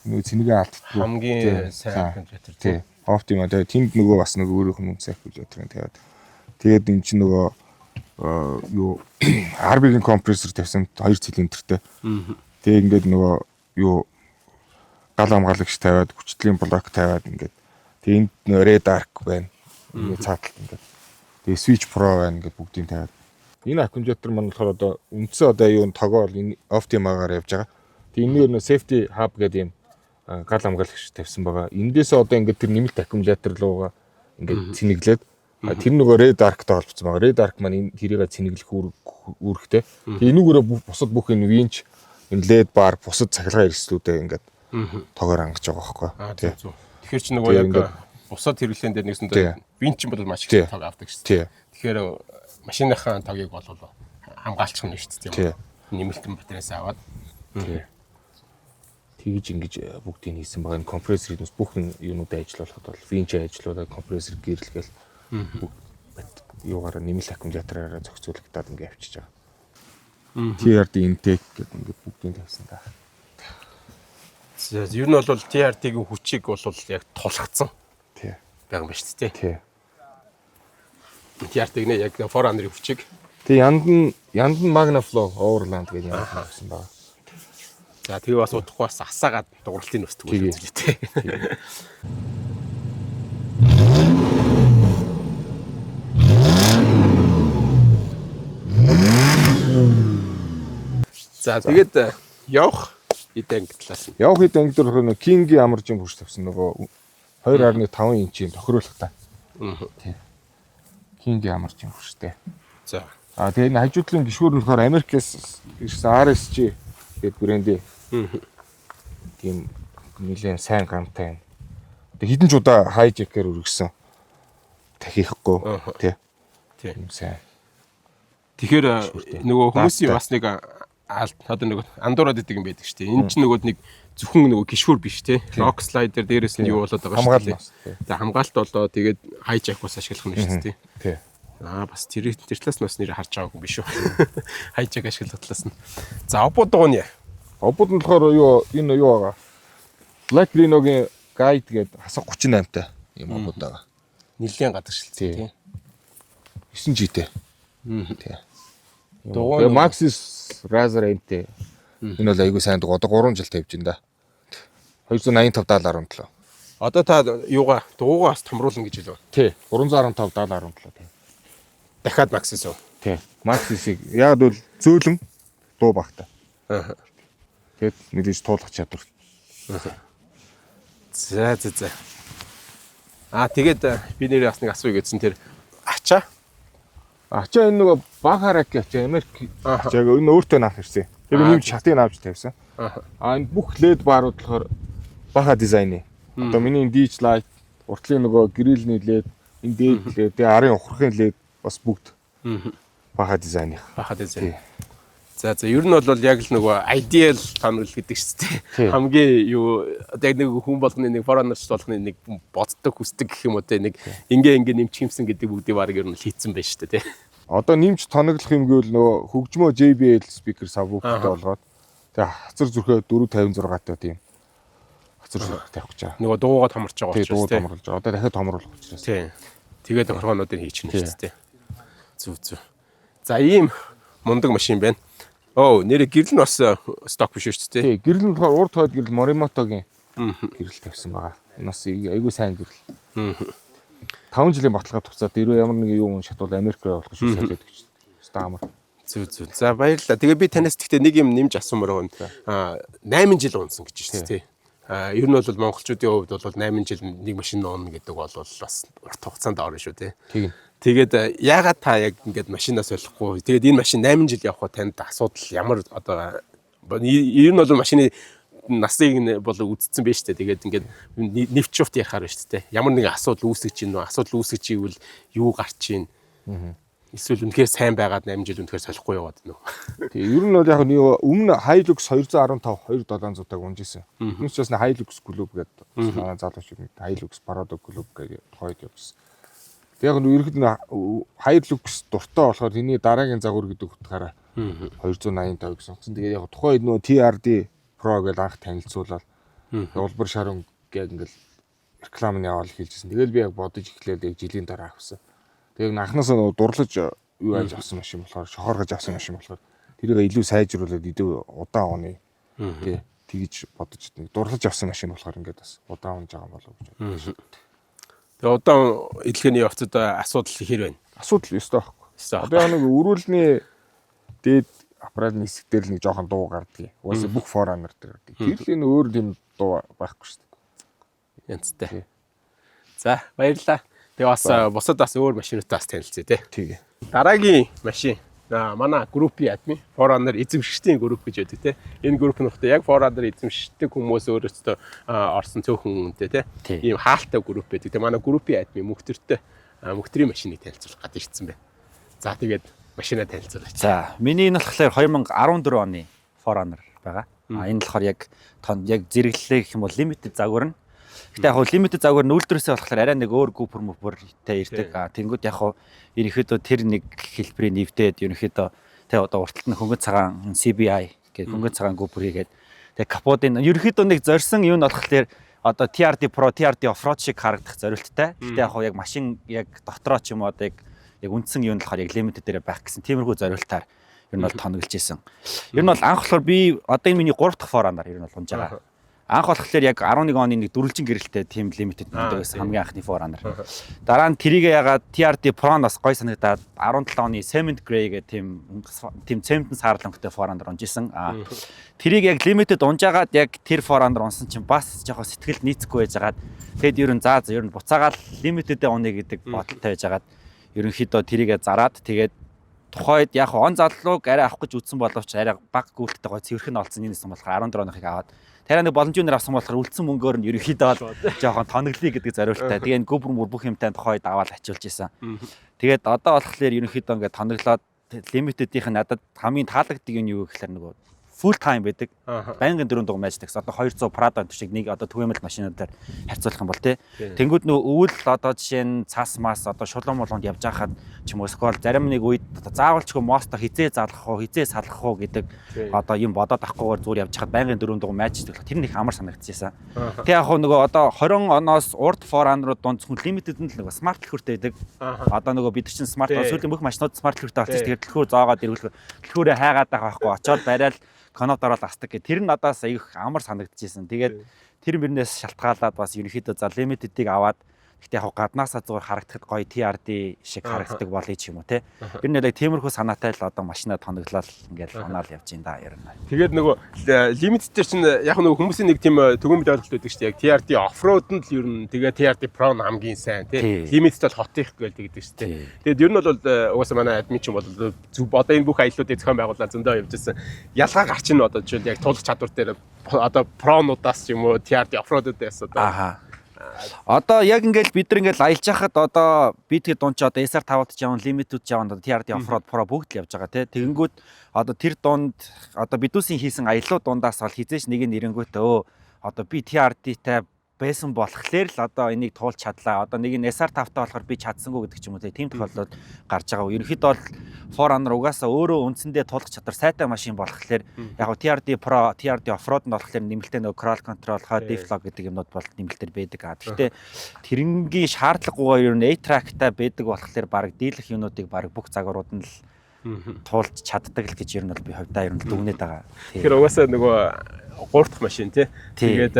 Нөгөө цэнэгээ алдтгүй. Хамгийн сайн аккумулятор тий. Optima тэгээд тэнд нөгөө бас нөгөө өөрийнх нь үнэтэй аккумуляторыг тавиад тэгээд энэ чинь нөгөө юу RB-ийн компрессор тавьсан 2 цилиндртэй. Тэгээ ингээд нөгөө юу гал хамгаалагч тавиад хүчтлийн блок тавиад ингээд тэгээ энд Red Arc байна. Ингээд цааталт ингээд тэгээ Switch Pro байна ингээд бүгдийг тавиад энэ аккумулятор маань болохоор одоо үндсэн одоо юу тогоо бол энэ Optima-гаар явж байгаа. Тэгээ энэгээр нөө safety hub гэдэг юм гал хамгаалагч тавьсан байгаа. Эндээсээ одоо ингээд тэр нэмэлт аккумулятор руугаа ингээд цэнэглээд тэр нөгөө Red Arc-тай холбогдсон байгаа. Red Arc маань энэ тэрийг цэнэглэх үүрэгтэй. Тэгээ энүүгээрээ бусад бүх энэ winch, энэ LED bar, бусад цахилгаан эрсдлүүдээ ингээд тоогоор хангаж байгаа байхгүй. Тэгэхээр чи нөгөө яг бусад хэрэглэн дээр нэгсэндээ винчин бол маш их тог авдаг шүү дээ. Тэгэхээр машиныхаа тогийг бол хамгаалчих нь шүү дээ. Нэмэлтэн батареас аваад. Тэгж ингэж бүгдийг хийсэн байгаа. Компрессорын бүх юунуудаа ажиллуулахад бол винч ажиллуулаад компрессор гэрэлгээл юугаараа нэмэлт аккумулятораараа зохицуулагдаад ингэ авчиж байгаа. TRD intake гэдэг ингэ бүгдийг тавьсан та. Ер нь бол TRD-гийн хүчийг бол яг тулгцсан. Тий. Байгаа юм ба шүү дээ. Тий. TRD-гийн яг Forerunner-ийн хүчийг. Тэг янд нь Magnaflow Overland гэж юм авсан байгаа. За тэгээ бас удахгүй бас асаагаад дууралтын өсдөг үү тий. За тэгээд явах хэдэн талаас нь. Явах хэдэн ангид болохоор King-ийн амаржин хүрч тавьсан нөгөө 2.5 инчийн тохируулгатай. Тий. King-ийн амаржин хүрчтэй. За. Тэгээ энэ хажуудлын гишүүр нь болохоор Америкээс ирсэн RSG гэдэг брэндээ. Тийм нэлээд сайн гамтай. Тэгээ хэдэн ч удаа хайжекээр үргэсэн. Тахихгүй тий. Тийм сайн. Тэгэхээр нөгөө хүмүүсийн бас нэг одоо нөгөө андуураад идэг юм байдаг шүү дээ. Энэ ч нөгөө нэг зөвхөн нөгөө гişүүр биш те. Lock slider дээрээс нь юу болоод байгаа шүү дээ. Тэгээ хамгаалт болоо тэгээд хайжак бас ашиглах нь шүү дээ. Тий. Бас тэр талаас нь бас нэр харж байгаагүй биш үү. Хайжак ашиглах талаас нь. За обод дууны. Обод нь болохоор энэ юу байгаа. Black Rhino-гийн Guide гэдэг хасах 38-тай юм обод байгаа. Нилээн гадагшилсан тий. 9G-тэй. Тий. Тэгээ Maxis Razer M-тэй. Энэ бол айгүй сайн дуу. Одоо 3 жил тавьж байна да. 285/17. Одоо та юугаа дуугаа бас томруулна гэж хэлв. Тий. 315/17 тий. Дахиад Maxis уу? Тий. Maxis-ийг яг бол зөөлөн дуу багтаа. Тэгэд мэдээж туулах чадвар. За. Тэгээд би нэр бас нэг асууя гэдсэн тэр ачаа. Ачаа энэ нөгөө Бахарак ачаа Америк ачааг энэ өөртөө наах ирсэн. Тэр нэмж шатыг авч тавьсан. Энэ бүх LED баарууд болохоор Баха дизайны. Одоо миний DH Light, уртлын нөгөө грилний LED, энэ дээд LED, тэгээ арын ухрахын LED бас бүгд Баха дизайны. Баха дизайн. За ер нь бол яг л нөгөө ideal тонол гэдэг шүү дээ. Хамгийн юу одоо яг нэг хүн болгоны нэг Forerunner-ч болгоны нэг боддог хүсдэг гэх юм уу те нэг ингээ нэмчихэмсэн гэдэг бүгдийг баг ер нь хийцэн байна шүү дээ. Одоо нэмж тоноглох юм гэвэл нөгөө хөгжмөө JBL speaker subwooferтэй болгоод тэгээ хацар зүрхээ 456 таа тийм хацар зүрх тавих гэж байгаа. Нөгөө дуугаа томорч байгаа учраас дуу томруулж байгаа. Одоо дахиад томруулах учраас. Тийм. Тэгээд хорхоонуудыг хийчихнэ шүү дээ. Зүг. За ийм мундаг машин байна. Нэр гэрэл нь бас сток биш шүү дээ. Тий, гэрэл нь болохоор урд хойд гэрэл Morimoto-гийн гэрэл тавьсан байгаа. Энэ бас айгүй сайн гэрэл. 5 жилийн баталгаа туцаад дөрөв ямар нэг юм шатвал Америк руу явуулах шүү дээ гэж. Стамар. Зүг. За баярлалаа. Тэгээ би танаас гэхдээ нэг юм нэмж асуумаар байна. 8 жил унсан гэж шүү дээ. Ер нь бол монголчуудын хувьд бол 8 жил нэг машин уунна гэдэг бол бас урт хугацаанд орно шүү дээ. Тэгээд яагаад та яг ингээд машинаас болохгүй. Тэгээд энэ машин 8 жил явхад танд асуудал ямар одоо ер нь бол машины насыг бол үдцсэн байж тээ. Тэгээд ингээд нэвч шуфт ярихаар байна шүү дээ. Ямар нэгэн асуудал үүсэж чинь нөө асуудал үүсэж ивэл юу гарч чинь. Эсвэл үнэхээр сайн байгаад 8 жил үнэхээр солихгүй яваад нөө. Тэгээ ер нь бол яг өмнө Hilux 215 2700-аг унжсэн. Түүнээс ч бас Hilux Club гэдэг манай залууч юм. Hilux Parado Club гэдэг хойд явсан. Яг нь ерөөд нь Hilux дуртай болохоор тэний дараагийн загвар гэдэг утгаараа 285 гэсэн утсан. Тэгээд яг тухайн нөгөө TRD Pro гэж анх танилцуулаад улбар шарун гэх ингээл рекламын яваал хийжсэн. Тэгэл би яг бодож эхлээл яг жилийн дараа авсан. Тэгээд анхнаасаа нөгөө дурлаж юу яаж авсан машин болохоор шохоргож авсан машин болохоор тэрийг илүү сайжруулад идэв удаан оны тэгж бодож нэг дурлаж авсан машин болохоор ингээд бас удаан унж байгаа болов гэж бодсон. Тэгээ удаан эдлэхний явцад асуудал хэр байна? Асуудал ёстой байхгүй. Одоо яг нэг өрүүлний дээд аппаратны хэсэг дээр л нэг жоохон дуу гардгийг. Угаасаа бүх Forerunner дээр гардгийг. Тэр л энэ өөр юм дуу байхгүй шүү дээ. Янцтай. За баярлалаа. Тэгээ бас бусад бас өөр машинуудаас танилцъя тий. Тэгээ. Дараагийн машин манай группийн админ Forerunner эзэмшигчдийн групп гэж байдаг те. Энэ групп нь ухта яг Forerunner эзэмшигчдэг хүмүүс өөрөөсөө орсон цөөхөн үнэтэй те. Ийм хаалттай групп байдаг. Тэ манай группийн админ мөхтрийн машиныг танилцуулах гэдэг ирсэн байна. За тэгээд машинаа танилцуулаач. За миний энэ болохоор 2014 оны Forerunner байгаа. Энэ болохоор яг зэрэглэлээ гэх юм бол limited загвар нь. Гэтэ яг limited загвар нь үйлдвэрсээ болохоор арай нэг өөр гүпэртэй ирдэг. Тэнгүүд яг ерөнхийдөө тэр нэг хэлбэрийн нэвдээд ерөнхийдөө тэ одоо урталт нь хөнгөн цагаан CBI гэх хөнгөн цагаан гүпэр хийгээд тэг капотын ерөнхийдөө нэг зорьсон юу нь болохоор одоо TRD Pro, TRD Offroad шиг харагдах зорилттой. Гэтэ яг машин яг дотроо ч юм уу одоо яг үндсэн юу нь болохоор яг limited дээр байх гэсэн тиймэрхүү зорилтоор ер нь бол тоногдож исэн. Ер нь бол анх болохоор би одоо энэ миний 3 дахь Forerunner ер нь бол унж байгаа. Анх болохоор яг 11 оны нэг дөрвөлжин гэрэлтэй team limited нэгдээс хамгийн анхны Forerunner. Дараа нь тэрийг ягаад TRD Pro-ноос гой санагдаад 17 оны Cement Grey гэх team цементэн саарлангтай Forerunner унжсэн. Тэрийг яг limited унжаагаад яг тэр Forerunner унсан чинь бас жоохон сэтгэл нийцэхгүй байжгаад тэгэд ер нь буцаагаад limited-ээ унъя гэдэг бодолтой байжгаад ерөнхийдөө тэрийгэ зараад тэгээд тухайд яг он заллууг арай авах гэж үтсэн боловч арай баг гүйлттэй гой цэвэрхэн олцсон энэ юм болохоор 14 оныхыг аваад тэрэ нэг боломжоор авсан болохоор үлдсэн мөнгөөр нь ерөнхийдөө жоохон тоноглоё гэдэг зорилттой. Тэгээ энэ гүбэр мөр бүх юмтай тухайд аваад ачуулж исэн. Тэгээд одоо болохоор ерөнхийдөө ингээд тоноглоод limited-ийнх нь надад хамгийн таалагддаг юм юу гэхээр нөгөө full time байдаг. Байнгын 4 дугаар майждаг. Одоо 200 Prado шиг нэг одоо түгээмэл машинуудаар харьцуулах юм бол тий. Тэнгүүд нөө өвөл одоо жишээ нь цас мас одоо шулуун молгонд явж байхад ч юм уу скол зарим нэг үед заавалчгүй мостоо хизээ залгах уу, хизээ салгах уу гэдэг одоо юм бодоод авахгүйгээр зүгээр явж хахад байнгын 4 дугаар майждаг. Тэр нэг амар санагдчихсан. Тэг яг нөгөө одоо 20 оноос урд Forerunner-ууд дунд зөвхөн limited-д л нөгөө smart төлхөртэй байдаг. Одоо нөгөө бид чинь smart сүүлийн бүх машинууд smart төлхөртэй болчихсон. Тэгэхээр төлхөр зоогоод ирүүлэх төлхөрөө хайгаад байгаа байхгүй очоод барайл конот ороод астдаг гэх тэр надаас аяг амар санагдчихсэн. Тэгээд тэр мөрнөөс шалтгаалаад бас ерөнхийдөө за limited-ийг аваад гэхдээ яг гаднаасаа зүгээр харагдахад гоё TRD шиг харагддаг болъё ч юм уу те. Би нэг тиймэрхүү санаатай л одоо машинаа тоноглол ингээл унаал явж ин да ер нь. Тэгээд нөгөө limited дээр чинь яг нөгөө хүмүүсийн нэг тийм төгөөмөл ойлголт байдаг шүү дээ. Яг TRD off-road-д л ер нь тэгээд TRD Pro нь хамгийн сайн те. Limited бол хотынх гээл тэгдэг шүү дээ. Тэгээд ер нь бол угаасаа манай админ чинь бол зөв одоо энэ бүх аяллуудыг зохион байгуулаад зөндөө явж ирсэн. Ялгаа гарч ийн одоо жишээл яг тулах чадвар дээр одоо Pro-нуудаас ч юм уу TRD off-road-аас одоо одоо яг ингээл бид нар ингээл аялж хахад одоо би тэгээд дунд ч одоо SR5-д ч явна, limited ч явна, TRD Offroad Pro бүгд л явж байгаа те. Тэгэнгүүт одоо тэр дунд одоо бидүүсийн хийсэн аяллаа дундаас бол хизээш нэг нь ирэнгүүтээ одоо би TRD-тай байсан болохоор л одоо энийг туулж чадлаа. Одоо нэг нь SR5-тай болохоор би чадсангүй гэдэг ч юм уу тийм тохиолдол гарч байгаа. Ерөнхийдөө бол Forerunner угаасаа өөрөө үндсэндээ туулах чадвар сайтай машин болохоор яг нь TRD Pro, TRD Offroad нь болохоор нэмэлтээ нөгөө crawl control, high deflog гэдэг юмнууд бол нэмэлтээр байдаг. Гэхдээ тэрнгийн шаардлагагүйгээр ер нь A-track-тай байдаг болохоор баг дийлэх юмнуудыг баг бүх загварууд нь л туулж чаддаг л гэж ер нь бол би хувьдаа ер нь дүгнээд байгаа. Тэгэхээр угаасаа нөгөө 3 дахь машин тий. Тэгээд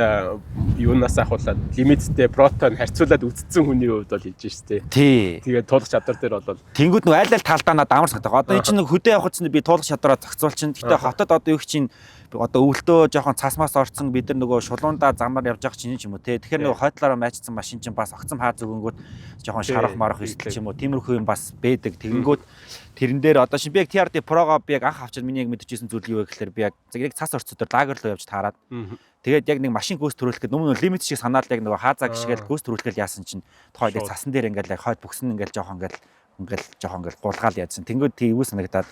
юунаас ахуулаад лимиттэй протон харьцуулаад үтцсэн хүний хувьд бол хийж штэ. Тий. Тэгээд туулах чадвар дээр бол тэнгууд нөгөө айл талдаа надад амар санагдав. Одоо энэ чинь нэг хөдөө явах чинь би туулах чадвараа зохицуул чинь. Гэтэ хотод одоо юу их чинь одоо өвөлдөө жоохон цасмаас орцсон бид нар нөгөө шулуунда замаар явж байгаа чинь юм уу те. Тэгэхээр нөгөө хойтлороо майчсан машин чинь бас огцом хаа зүгэнгүүт жоохон шарах марах эрсдэл ч юм уу тиймэрхүү юм бас бэдэг. Тэгэнгүүт тэрэн дээр одоо шинэ би яг TRD Pro-го би яг анх авчаад миний яг мэдчихсэн зүйл юу вэ гэхээр би яг цас орцодор лагер руу явж таарад. Тэгээд яг нэг машин гүйс төрүүлэхэд өмнө лимит шиг санаад яг нөгөө хаазаа гიშгээл гүйс төрүүлэхэл яасан чинь тохойд цасан дээр ингээл хойд бүгсэн ингээл жоохон ингээл гулгаал яадсан. Тэнгүүд тийгүү санагдаад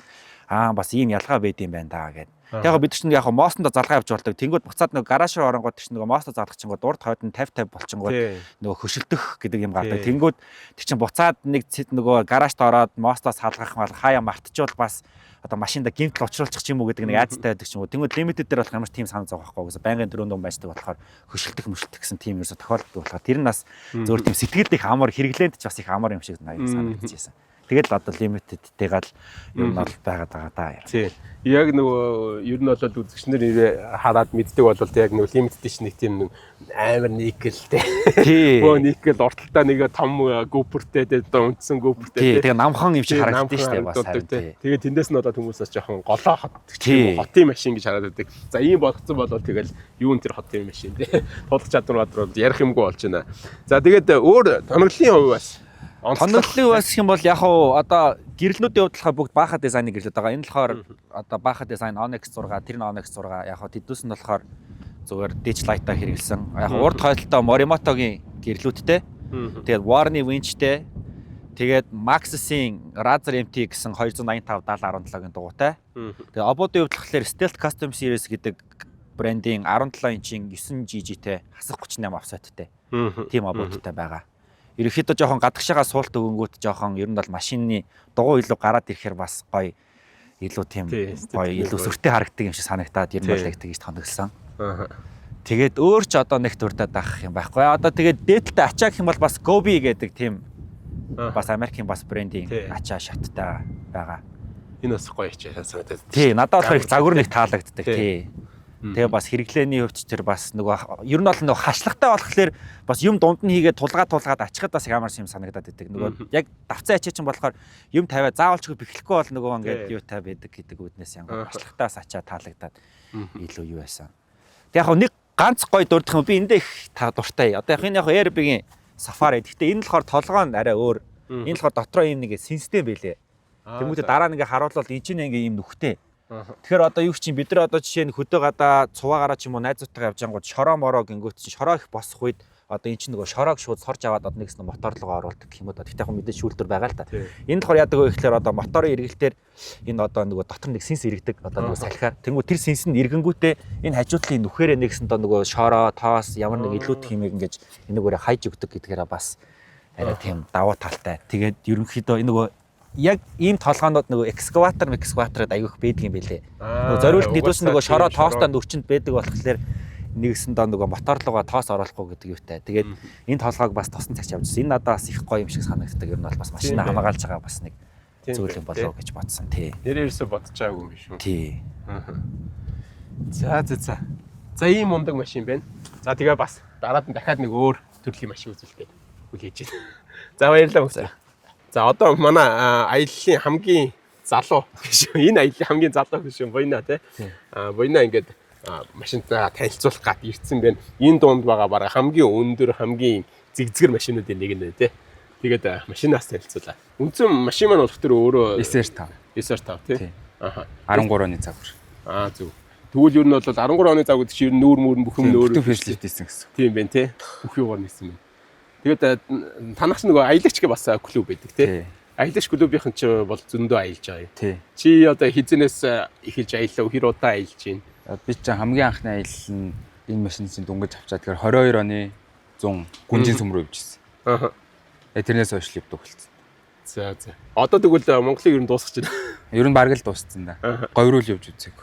бас ийм ялгаа байд юм байна даа гэд. Яг бид чинь яг моостонда залгаа явж болдог. Тэнгүүд буцаад нөгөө гараж руу оронгууд чинь нөгөө моостоо залгах чингууд урд хойд нь 50 болчингууд нөгөө хөшөлдөх гэдэг юм гардаг. Тэнгүүд тэр чинь буцаад нэг нөгөө гаражт ороод моостоо салгах мал хаяа мартчихвол бас одоо машинда гэмтэл учруулчих юм уу гэдэг нэг айцтай байдаг ч юм уу. Тэнгүүд limited дээр болох ямар тийм санаа зовх байхгүй гэсэн байнгын 4 дуун байждаг болохоор хөшөлтөх гэсэн тийм ерөөсө тохиолддог болохоор тэр нь бас зөөр тийм сэтгэлд их амар хэрэглээнд ч бас их амар юм шиг санагдчихсэн. Тэгэл одоо limited-тэйгээ л юм бол байгаад байгаа даа. Тий. Яг нөгөө ер нь бол үзэгчнэр хараад мэддэг бол яг нөгөө limited чинь нэг тийм амар никелтэй. Гөө никел урталтаа нэг том гүпэртэй одоо үндсэн гүпэртэй. Тэгээ намхан юм шиг харагддаг шүү дээ бас. Тэгээ тэндээс нь одоо хүмүүсээс жоохон голоо хотын машин гэж хараад байдаг. За ийм болгоцсон бол тэгэл юу н тэр хотын машин тий. Тулах чадвар ярих юмгүй болж байна. За тэгээд өөр тоноглолын хувь бас тоноглолын бас гэх юм бол яг одоо гэрлнүүдийн хувьд болохоор бүгд бааха дизайны гэрлүүд байгаа. Энэ болохоор одоо бааха дизайн Onyx 6, тэр нь Onyx 6 яг хаа тэдүүс нь болохоор зүгээр Digilite-а хэрэгэлсэн. Яг урд хойдолтой Morimoto-гийн гэрлүүдтэй. Тэгээд Warren Winch-тэй. Тэгээд Maxis-ийн Razer MT гэсэн 285/7017-гийн дугуйтай. Тэгээд Obod-ийн хувьд болохоор Stealth Custom Series гэдэг брендийн 17 инчийн 9GG-тэй хасах 38 offset-тэй. Тим Obod-тай байгаа. Ерөнхийдөө жоохон гадагшаага суулт өгөнгүүт жоохон ер нь бол машины дугуй илүү гараад ирэхээр бас гоё илүү тийм гоё илүү сүртэй харагддаг юм шиг санагдаад ер нь бол яг тэгж тоногсон. Тэгээд өөр ч одоо нэг төрдөд авах юм байхгүй. Одоо тэгээд дээдэлтэй ачаа гэх юм бол бас Gobi гэдэг тийм бас Америкийн бас брендийн ачаа шаттай байгаа. Энэ бас гоё ачаа санагдаад. Тий, надад болохоор их загвар нэг таалагддаг тий. Тэгээ бас хэрэглээний хувьд тэр бас нөгөө ер нь бол нөгөө хашлахтай болохоор бас юм дунд нь хийгээд тулгаад ачихад бас ямар юм санагдаад байдаг. Нөгөө яг давцсан ачаа чинь болохоор юм тавиа заавалчгүй бэхлэхгүй бол нөгөө ингээд юутай байдаг гэдэг үднээс янгоо хашлахтай бас ачаа таалагдаад илүү юу байсан. Тэг яг нэг ганц гой дурдах юм би эндээ их дуртай. Одоо яг энэ яг Airbnb-ийн Safari. Гэхдээ энэ болохоор толгой нь арай өөр. Энэ болохоор дотроо юм нэг систем байлээ. Тэмүүтэ дараа нь ингээ харуулвал энэ чинь ингээ юм нүхтэй. Тэгэхээр одоо юу чинь бид нар одоо жишээ нь хөдөө гадаа цуваагаараа ч юм уу найзуудтайгаа явж ангууд шороо мороо гингүүт чинь шороо их босох үед одоо эн чинь нөгөө шороог шууд сорж аваад одоо нэгс мотор руугаа оруулдаг гэх юм уу. Тэгтээ яг мэдээж шүүлтүр байгаа л та. Энэ болохоор яадаг вэ гэхээр одоо моторын эргэлтээр энэ одоо нөгөө дотор нэг синс иргэдэг одоо нөгөө салхиар. Тэнгүү тэр синс нь эргэнгүүтээ энэ хажуудлын нүхээрээ нэгсэн одоо нөгөө шороо тоос ямар нэг илүүд химиг ингэж энэгээрээ хайж өгдөг гэдгээрээ бас арай тийм давуу талтай. Тэгээд ерөнхийдөө энэ нөгөө яг ийм толгоонууд нөгөө экскаваторд аявих байдаг юм билэ. Нөгөө зориулт нэгдүүлсэн нөгөө шороо тоостой нүрчинд байдаг болохоор нэгсэн доо нөгөө мотор руугаа тоос оруулахгүй гэдэг юутай. Тэгээд энэ толгойг бас тосон цагч явуулсан. Энэ надад бас их гоё юм шиг санагддаг. Ер нь бол бас машина хамгаалж байгаа бас нэг зүйл юм болоо гэж бодсон тий. Нэрээсээ бодож байгаагүй юм шүү. Тий. За. За ийм мундаг машин байна. За тэгээ бас дараад нь дахиад нэг өөр төрлийн машин үзүүлдэг. Хүлээж байна. За баярлалаа мөсөө. За одоо манай аяллаа хамгийн залуу гэж энэ аяллаа хамгийн залуу гэж Буйна тий. Буйна ингээд машинтаа танилцуулах гад ирсэн байна. Энэ дунд байгаа бараг хамгийн өндөр хамгийн зэгзгэр машинуудын нэг нь тий. Тэгээд машинаас танилцуулаа. Үндсэн машин маань болох тэр өөрөө SR5 тий. 13 оны загвар. Зөв. Тэгвэл ер нь бол 13 оны загвар чинь ер нь нүүр мөрн бүхэн нүүр фэшлифт хийсэн гэсэн. Тийм байна тий. Бүх юугаар нисэн байна. Тэгээд танаас нөгөө аялагч гэ бас клуб байдаг тий. Аялагч клубийнхэн ч бол зөндөө аялж байгаа юм. Тий. Чи одоо хизэнээс эхэлж аяллаа хэр удаа аялж байна? Би ч хамгийн анхны аялал нь энэ машиныг дүнгэж авчаад тэгэхээр 22 оны 100 гүнжин сүм рүү явжсэн. Тэрнээс хойш лив төгөлцсөн. За. Одоо тэгвэл Монголыг ер нь дуусгаж байна. Ер нь бараг л дууссан да. Говьруу л явж үзег.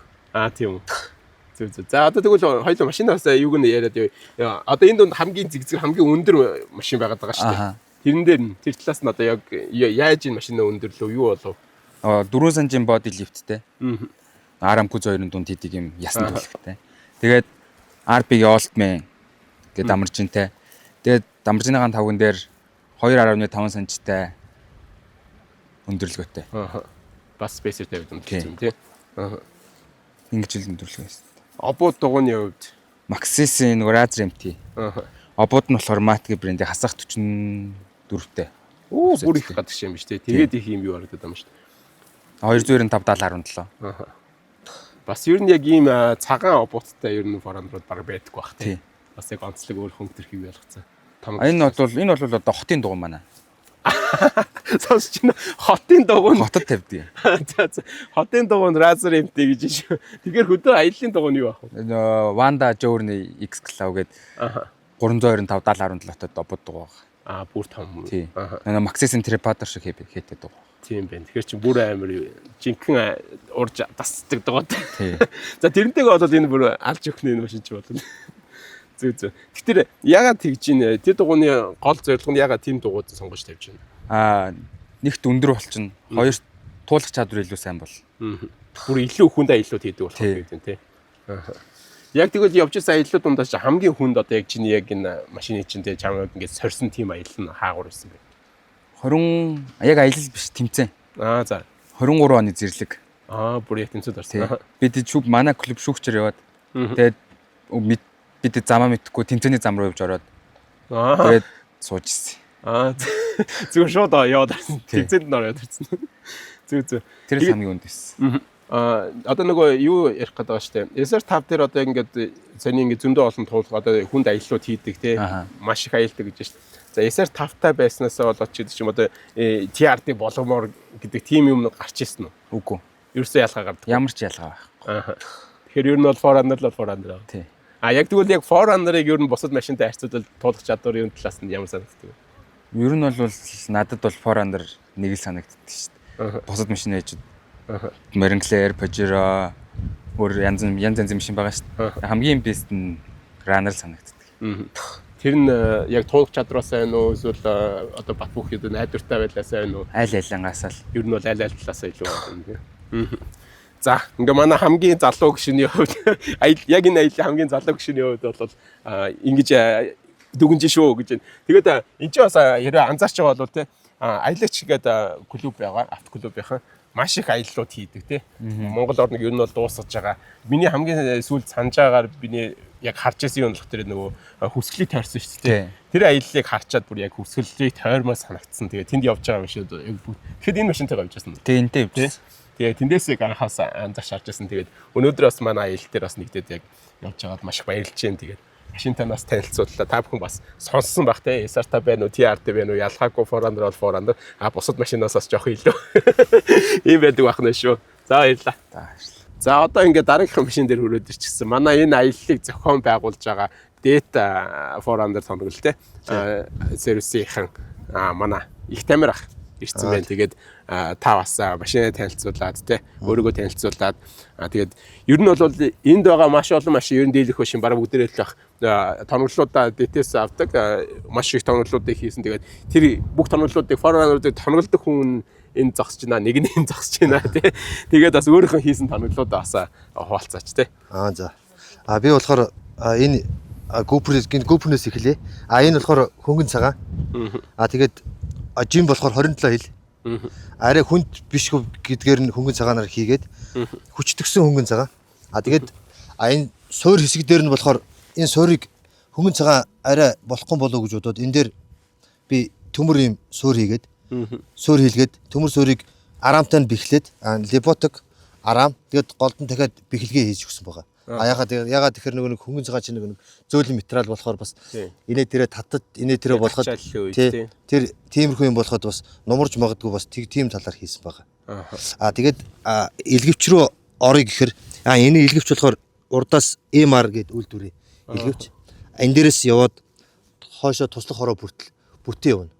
Тийм үү. Зөв. За одоо тэгвэл хоёул машинаас юуг нь яриад яа. Одоо энэ донд хамгийн зэгзэг хамгийн өндөр машин байгаад байгаа шүү дээ. Тэрэн дээр нь тэр талаас нь одоо яг яаж энэ машины өндөрлөө юу болов? 4 санжийн body liftтэй. Aramco 2-ын дунд хийдэг юм ясны төлөвтэй. Тэгээд RP-ийн Ultimate гэдэг дамжинтай. Тэгээд дамжиныгаан тавган дээр 2.5 санжтай өндөрлөгөөтэй. Бас spacer-тэй гэдэг юм тий. Ингэж л өндөрлөгөө байсан. Обод дугууны хувьд Maxis-ийн Razer MT. Обод нь болохоор Matic брендийн хасах 44-тэй. Бүр их гадаг юм биш тий. Тэгээд их юм юу харагдаад байгаа юм шүү дээ. 295/7017. Бас ер нь яг ийм цагаан обуудтай ер нь форандрууд баг байдаг бах тий. Бас яг онцлог өөр хөнгөлөх юм ялгцсан. Энэ бол одоо хотын дугуй манай. Сонсч байна. Хотын дугуй нь хотод тавьдаг. За. Хотын дугуй нь Razer MT гэж шүү. Тэгэхээр хөдөө аяллаа дугуй нь юу ах вэ? Wanda Journey X Cloud гээд 329/7017-т обод дугуй байгаа. Бүр том. Тий. Maxis-ийн Trepader шиг хийдэг дугуй. Тийм байна. Тэгэхээр чи бүр амар жинхэнэ урж тасдаг дугуйтай. Тий. За тэрнтэйгээ болоод энэ бүр алж өгнө энэ машин чи болно. Зөв. Тэгэхээр ягаад тэгж ийн тэр дугууны гол зорилго нь ягаад тийм дугуйд сонгож тавьж байна? Нэгт өндөр болчихно. Хоёр туулах чадвар илүү сайн бол. Бүр илүү хүнд аяллууд хийдэг болох гэдэг тий. Яг тэгвэл явж байсан аяллууд дундаас хамгийн хүнд одоо яг чиний яг энэ машины чинь тий чамайг ингээд сорьсон тийм аялал нь хаагур байсан бэ? 20 яг аялал биш тэмцээн. За. 23 оны зэрлэг. Бүр яг тэмцээд орсон. Бид манай клуб шүүгчээр яваад тэгээд бид замаа мэдхгүй тэмцээний зам руу явж ороод тэгээд сууж ирсэн. Зүгээр шууд яваад ирсэн. Тэгзэнд н ороод ирсэн. Зүг. Тэр л хамгийн үндэс. Одоо нөгөө юу ярих гэдэг байгаа шүү дээ. SR5 дээр одоо ингээд сони ингээд зөндөө олон туулга одоо хүнд аяллууд хийдэг те. Маш их аялдаг гэж шүү дээ. За SR5-тай байснаасаа болоод ч гэдэг юм одоо TRD болгомоор гэдэг тийм юм гарч ирсэн үү? Үгүй. Ерөөсөө ялгаа гардаг. Ямар ч ялгаа байхгүй. Тэгэхээр ер нь бол Forerunner л Forerunner. Тий. Яг тэгвэл яг Forerunner-ыг ер нь бусад машинтай харьцуулбал туулах чадвар юм талаас нь ямар санагддаг вэ? Ер нь бол надад бол Forerunner нэг л санагддаг шүү дээ. Бусад машин ээж Marinclair, Pajero өөр янз янзын машин байгаа шүү дээ. Хамгийн бест нь Runner санагддаг. Тэр нь яг туулах чадвараас сайн уу эсвэл одоо бат бүхэд найдвартай байлаа сайн уу? Аль алингаас л Ер нь бол аль талаас илүү байна. За, ингээ манай хамгийн залуу гишүүний хувьд яг энэ аяллаа хамгийн залуу гишүүний хувьд бол ингэж дүгнж шүү гэж байна. Тэгээд энэ ч бас яруу анзаарч байгаа бол те аялагч гэдэг клуб байгаа, автоклубийнхан маш их аяллууд хийдэг те. Монгол орныг ер нь бол дуусгаж байгаа. Миний хамгийн сүүлд санаж байгаагаар биний яг харж байсан юм болох тэр нөгөө хүсгэлийг тойрсон шүү дээ. Тэр аяллыг харчаад бүр яг хүсгэлийг тойрмоор санагдсан. Тэгээд тэнд явж байгаа юм шиг. Тэгэхэд энэ машинтайгаа явж байсан. Тэ энтэй явж. Тэгээ тэндээсээ анхаас анзаарч харж байсан. Тэгээд өнөөдөр бас манай аялал дээр бас нэгдээд яг явж байгаад маш их баярлж байна. Тэгээд машинтай нас танилцууллаа. Та бүхэн бас сонссон баг те. SR5 байна уу, TRD байна уу, ялгаагүй Forerunner бол Forerunner. Бусад машинаас бас жоох илүү. Ийм байдаг байна шүү. За баярлалаа. За одоо ингээд дараагийн машин дээр хүрээд ирчихсэн. Манай энэ аяллыг зохион байгуулж байгаа Data Forerunner томрол те. Сервисийнхэн манай их тамир ах ирсэн байна. Тэгээд та бас машинаа танилцуулаад те өөрийгөө танилцуулаад тэгээд ер нь бол энд байгаа маш олон машин ер нь дийлэх машин бараг бүгдээрээ л байх томрлуудаа дэтэс авдаг маш их томрлуудыг хийсэн. Тэгээд тэр бүх томрлуудыг Forerunner-уудыг томролдог хүн энэ зогсож байна, нэг нь энэ зогсож байна те. Тэгээд бас өөрийнхөө хийсэн томрлуудаа бас хуваалцаач те. За. Би болохоор энэ GoPro-нээс эхлэе. Энэ болохоор хөнгөн цагаан. Тэгээд жим болохоор 27 хил. Арай хүнд биш гэдгээр нь хөнгөн цагаанаар хийгээд хүчтгсэн хөнгөн цагаан. Тэгээд энэ суур хэсэг дээр нь болохоор энэ суурийг хөнгөн цагаан арай болохгүй болов гэж бодоод энэ дээр би төмөр юм суур хийгээд суур хийлгээд төмөр суурийг араамтай нь бэхлээд либотик араам тэгээд голд нь дахиад бэхлэгээ хийж өгсөн байгаа. Ягаад тэгэхээр нөгөө нэг хөнгөн цагаан чинь нэг зөөлөн материал болохоор бас инээ тэрэ татад инээ тэрэ болоход тэр тиймэрхүү юм болоход бас нумарж магадгүй бас тийм талаар хийсэн байгаа. Тэгээд илгэвч рүү орё гэхээр энэ илгэвч болохоор урдаас MR гэд үйлдвэрээ илгэвч. Энэ дээрээс яваад хоошоо туслах хороо бүртэл бүтэн явна.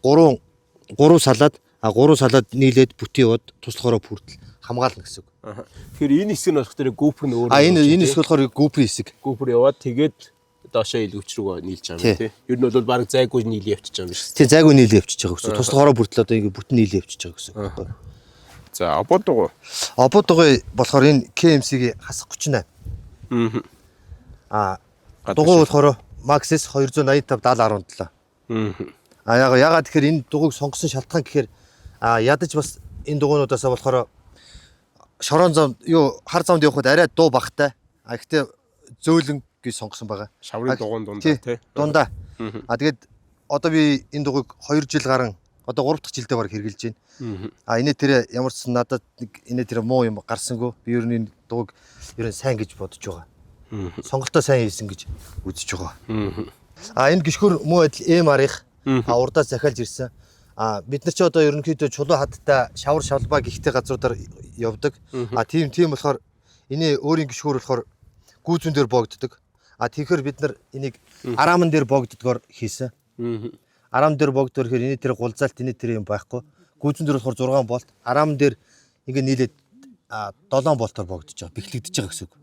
Гурван салаад нийлээд бүтэн яваад туслах хороо бүртэл хамгаална гэсэн үг. Тэгэхээр энэ хэсэг нь болох тэр GoPro нь өөр. Энэ хэсэг болохоор GoPro хэсэг. GoPro яваад тэгээд доошоо илүүч рүү нийлж байгаа юм тий. Ер нь бол баг зайгүй нийлээ явчихж байгаа юм биш үү? Тий, зайгүй нийлээ явчихж байгаа гэсэн. Туслах хороо бүртэл одоо ингэ бүтэн нийлээ явчихж байгаа гэсэн. За, ободгоо. Ободгоо болохоор энэ KMC-ийн хасах 38. Дугуй болохоор Maxis 285 7017. Ягаад тэгэхээр энэ дугуйг сонгосон шалтгаан гэхээр ядаж бас энэ дугуйнуудаас болохоор шорон зам хар замд явхад арай дуу багтай. Гэхдээ зөөлөн гэж сонгосон байгаа. Шаврын дугуйн дундаа тий. Дундаа. Тэгээд одоо би энэ дугуйг 2 жил гарan одоо 3 дахь жилдээ баг хэрглэж байна. Инээ тэр ямар ч надад инээ тэр муу юм гарсангүй. Би ер нь энэ дугуйг ер нь сайн гэж бодож байгаа. Сонголтоо сайн хийсэн гэж үзэж байгаа. Энэ гიშгөр муу адил MR-ийн урдаас захиалж ирсэн. Бид нар ч одоо ерөнхийдөө чулуу хадтай шавар шалбаа гихтэй газруудаар явдаг. Тийм болохоор энэ өөрийн гიშгүүр болохоор гүүзүүн дээр богддог. Тэгэхээр бид нар энийг араамн дээр богддгоор хийсэн. Араам дээр богддоор ихээр энэ тэр гулзаалт энэ тэр юм байхгүй. Гүүзүүн дээр болохоор 6 болт, араамн дээр ингээ нийлээд 7 болтоор богдож байгаа. Бэхлэгдэж байгаа гэсэн үг.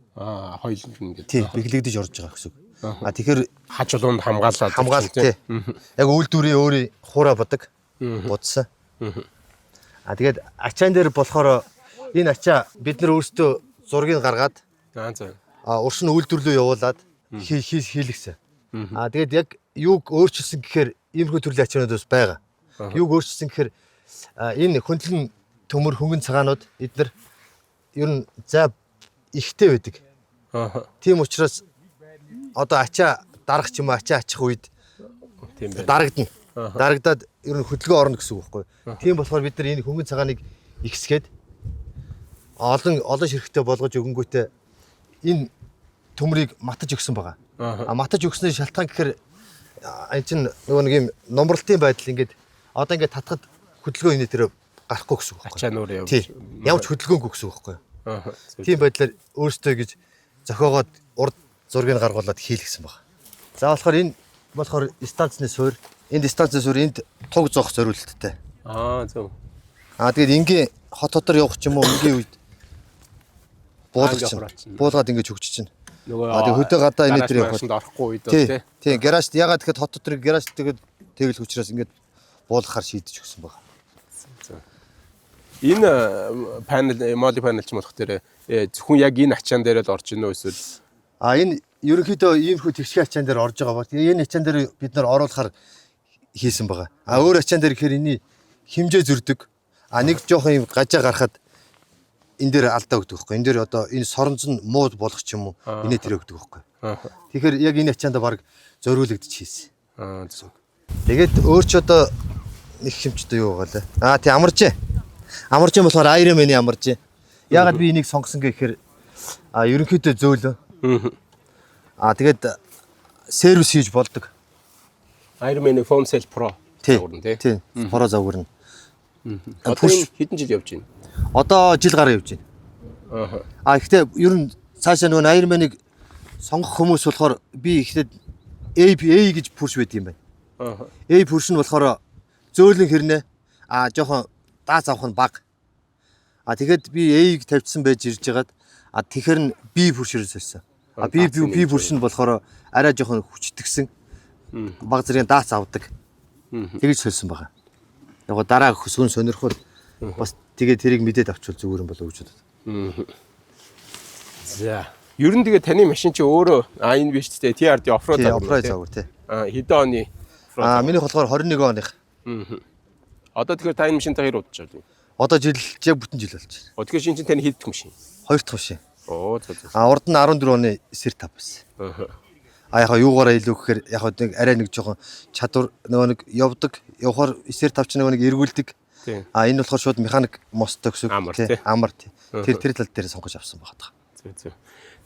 Хоёул ингээд. Тий, бэхлэгдэж орж байгаа гэсэн үг. Тэгэхээр хач улуунд хамгаалаад тий. Яг үйлдвэрийн өөрийн хуураа бодог. Будсан. Тэгээд ачаан дээр болохоор энэ ачаа бид нар өөрсдөө зургийг гаргаад урш нь үйлдвэрлэлөө явуулаад хийлгсэн. Тэгээд яг юуг өөрчилсөн гэхээр иймэрхүү төрлийн ачаанууд бас байгаа. Юуг өөрчилсөн гэхээр энэ хөндлөн төмөр хөнгөн цагаанууд эдгээр ер нь за ихтэй байдаг. Тийм учраас одоо ачаа дарах ч юм уу ачаа ачих үед дарагдана. Дарагдаад ер нь хөдөлгөөн орно гэсэн үг байхгүй. Тийм болохоор бид нар энэ хөнгөн цагааныг ихсгээд олон ширхтээ болгож өгөнгүүтээ энэ төмрийг матаж өгсөн байгаа. Матаж өгсөний шалтгаан гэхээр энэ чинь нөгөө нэг юм номролтын байдал ингээд одоо ингээд татхад хөдөлгөөн энэ тэр гарахгүй гэсэн үг байхгүй. Ачаа нөр явж. Ямар ч хөдөлгөөнгүй гэсэн үг байхгүй. Тийм байдлаар өөртөө гэж зохиогоод урд зургийг гаргуулад хийлгсэн байна. За болохоор энэ болохоор станцны суурь. Энд станцны суурь энд туг зоох зориулттай. Зөв. Тэгээд ингийн хот хотор явах ч юм уу ингийн үед буулгаад ингэж хөгжиж чинь. Тэгээд хөдөө гадаа энэ тэр явах орохгүй үед тий. Тийм гаражт ягаад гэхэд хот дотрыг гаражт тэгээд тэгэл хүчраас ингэж буулгахаар шийдэж өгсөн байна. Энэ панел моли панел ч болох дээр зөвхөн яг энэ ачаан дээр л орж ийнө эсвэл энэ ерөнхийдөө иймэрхүү тэгшгийн ачаан дээр орж байгаа ба. Тэгээ энэ ачаан дээр бид нар оруулахаар хийсэн байгаа. Өөр ачаан дээр гэхээр энэ хэмжээ зөрдөг. Нэг жоохон юм гажаа гарахад энэ дээр алдаа өгдөг байхгүй. Энэ дээр одоо энэ соронз нь муу болох ч юм уу энэ тэр өгдөг байхгүй. Тэгэхээр яг энэ ачаанд баг зориулагдчих хийсэн. Тэгээд өөр ч одоо нэг хэмжтэй юу байгаа лээ. Тий амарч. Амарч юм болохоор Iron Man-ы амарч. Ягаад би энийг сонгосон гэхээр ерөнхийдөө зөөлөө. Тэгээд сервис хийж болдог. Iron Man Foam Cell Pro загварна тий. Pro загварна. Одоо хэдэн жил явж байна? Одоо жил гараа явж байна. Гэхдээ ер нь цаашаа нөгөө Iron Man-ыг сонгох хүмүүс болохоор би ихтэй A гэж пүрш байд юм байна. A пүрш нь болохоор зөөлөн хэрнээ жоохон даац авах нь бага. Тэгэхэд би A-г тавьчихсан байж ирж байгаад тэгэхээр нь B пүршээр сольсон. B пүрш нь болохоор арай жоохон хүчтгсэн. Бага зэргийн даац авдаг. Тэгж сольсон байгаа. Яг дараа хөсгөн сонирхол бас тэгээ тэрийг мэдээд авчвал зүгээр юм болоо гэж бодод. За. Ер нь тэгээ таны машин чи өөрөө энэ биш тээ TRD оффроуд загвар тий. Хэдэн оны? Миний болохоор 21 оных. Одоо тэгэхээр та энэ машинтай хэр удаж байна? Одоо бүтэн жил болж байна. Тэгэхээр шинэ чинь таны хэд дэх машин? 2 дахь машин. Зөв. Урд нь 14 оны Сертап байсан. Яг юугаараа илүү гэхээр яг нэг арай нэг жоохон чадвар нөгөө нэг явахаар Сертап ч нөгөө нэг эргүүлдэг. Энэ болохоор шууд механик мосттой гэсэн үг тий. Амар тий. Тэр тал дээр сонгож авсан байгаа. Зөв.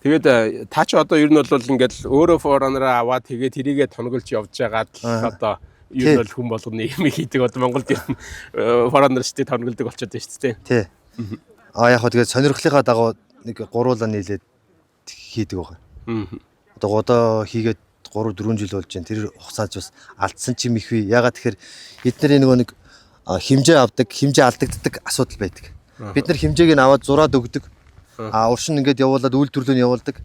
Тэгээд та ч одоо ер нь бол ингээд өөрөө форранераа аваад тэгээд тэрийгэ тонголж явж байгаад одоо ер нь бол хүн болгоны юм хийдэг одоо Монголд ер нь форранер штэ тонголдог болчиход байна шүү дээ. Тий. Яг тэгээд сонирхлынхаа дагуу нэг гуруулаа нийлээд хийдэг байгаа. Одоо хийгээд 3-4 жил болж байна. Тэр хугацаанд бас алдсан ч юм их бий. Ягаад тэгэхээр эдний нөгөө нэг хэмжээ авдаг, хэмжээ алдагддаг асуудал байдаг. Бид нар хэмжээг нь аваад зураад өгдөг. Уршин ингээд явуулаад үйлдвэрлэл нь явуулдаг.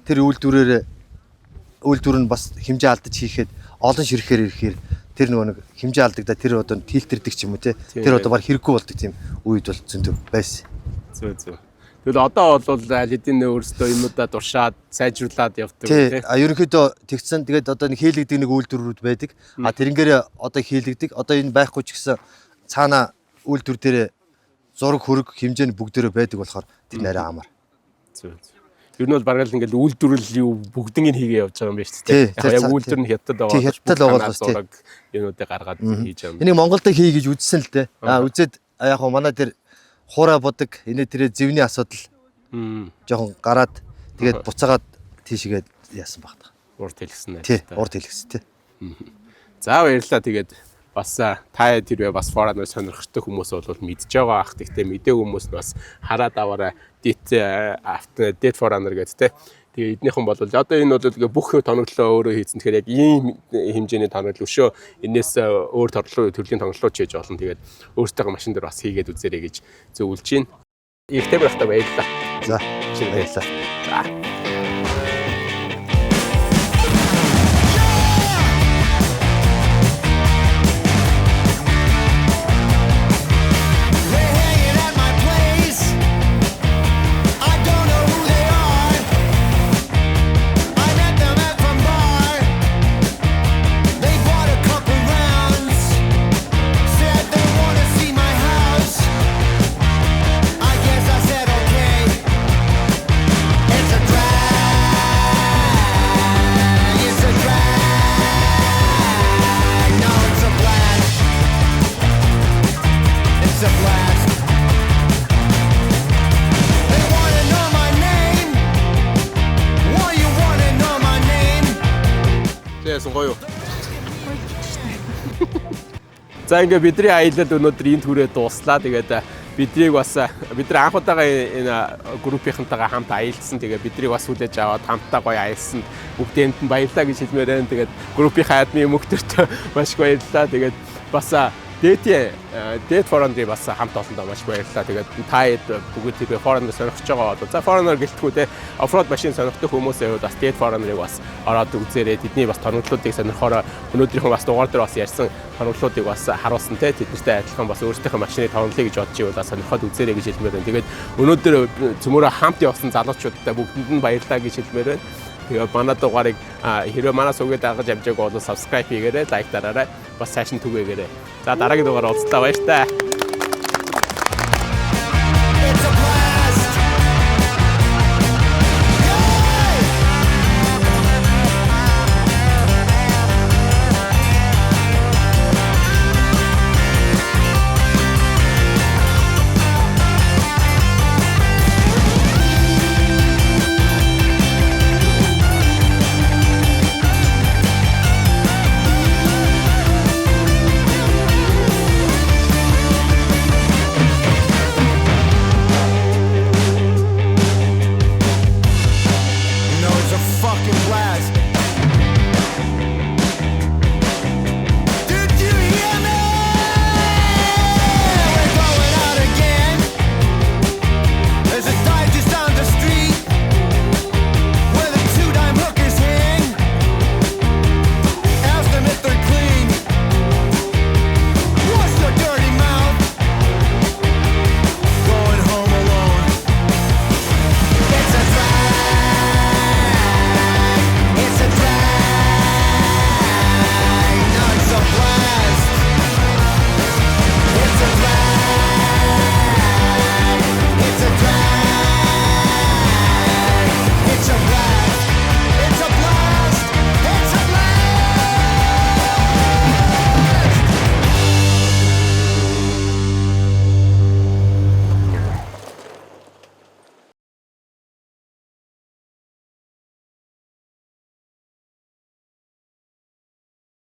Тэр үйлдвэр нь бас хэмжээ алдаж хийхэд олон ширхээр ирэхээр тэр нөгөө нэг хэмжээ алдагдаа тэр одоо тилтэрдэг ч юм уу те. Тэр одоо баг хэрэггүй болдог тийм үед бол зөндөө байсан. Зөв. Тэгвэл одоо бол аль хэдийн өөрсдөө юмудаа дуршаад сайжруулад явдаг тийм. Ерөнхийдөө тэгсэн. Тэгээд одоо нэг хийлэгдэг нэг үйлдвэрүүд байдаг. Тэрнгээр одоо хийлэгдэг. Одоо энэ байхгүй ч гэсэн цаана үйлдвэр дээр зураг хөрөг хэмжээний бүгдээрээ байдаг болохоор тэр нэрээ амар. Зөв. Ер нь бол бараг л ингээл үйлдвэрлэл юу бүгднийг хийгээ явж байгаа юм байна шүү дээ. Яг үйлдвэр нь хятад байгаа. Хятад байгаа зураг юмудаа гаргаад хийж байгаа юм. Энийг Монголд хий гэж үзсэн л дээ. Үзээд яг манай тэр хураа бодог энэ тэрэ зэвний асуудал жоохон гараад тэгээд буцаагаад тийшгээд яасан баг та. Урд хэлгсэн нэ. Тий, урд хэлгсэн тий. За баярлалаа. Тэгээд бас та тэрвээ бас форанер сонирхтой хүмүүс бол мэдж байгаа ах. Тэгтээ мэдээ хүмүүс нь бас хараад аваарай. Дет форанер гэдэг те. Тэгээ эднийхэн бол одоо энэ бол бүх тоноглолоо өөрөө хийсэн. Тэгэхээр яг ийм хэмжээний тоноглол өшөө энэс өөр төрлийн тоноглолоо хийж болно. Тэгээд өөртөөгөө машин дээр бас хийгээд үзээрэй гэж зөвлөж байна. Ихтэй байхдаа баярлалаа. За, баярлалаа. За. It's a drag. байсан гоё юу? За ингээ бидний аялал өнөөдөр энэ түрээ дууслаа. Тэгээд биднийг бас бидний анх удаага энэ группийнхантайгаа хамт аялсан. Тэгээд биднийг бас хүлээж аваад хамтдаа гоё аялсан. Бүгдээнд нь баярлалаа гэж хэлмээр байна. Тэгээд группийнхаа админ мөхтөртөө маш их баярлалаа. Тэгээд бас Date Foreign-ыг бас хамт олондоо маш баярлалаа. Тэгээд та бүгд тэр Foreign-ыг сонирхож байгаа бол за Foreign-оор гэлтгүү те оффроуд машин сонирхдаг хүмүүсээ бас Date Foreign-ыг бас ороод үзээрэй. Тэдний бас тоногдлуудыг сонирхороо өнөөдрийнхэн бас дугаар дээр бас ярьсан тоногдлуудыг бас харуулсан те тэднэртэй адилхан бас өөрсдийнхөө машины тоногдлыг гэж бодож ивэл сонирхоод үзээрэй гэж хэлмээр байна. Тэгээд өнөөдөр цөмөрөө хамт явсан залуучуудтай бүгдэнд нь баярлалаа гэж хэлмээр байна. Тэгээд манай дугаарыг хэрвээ манай сувгийг дагаж амжааг бол subscribe хийгээрэй, лайк дараарай. Бас сайшин түгээгээрэй. За дараагийн дугаар уулзлаа баяр таа.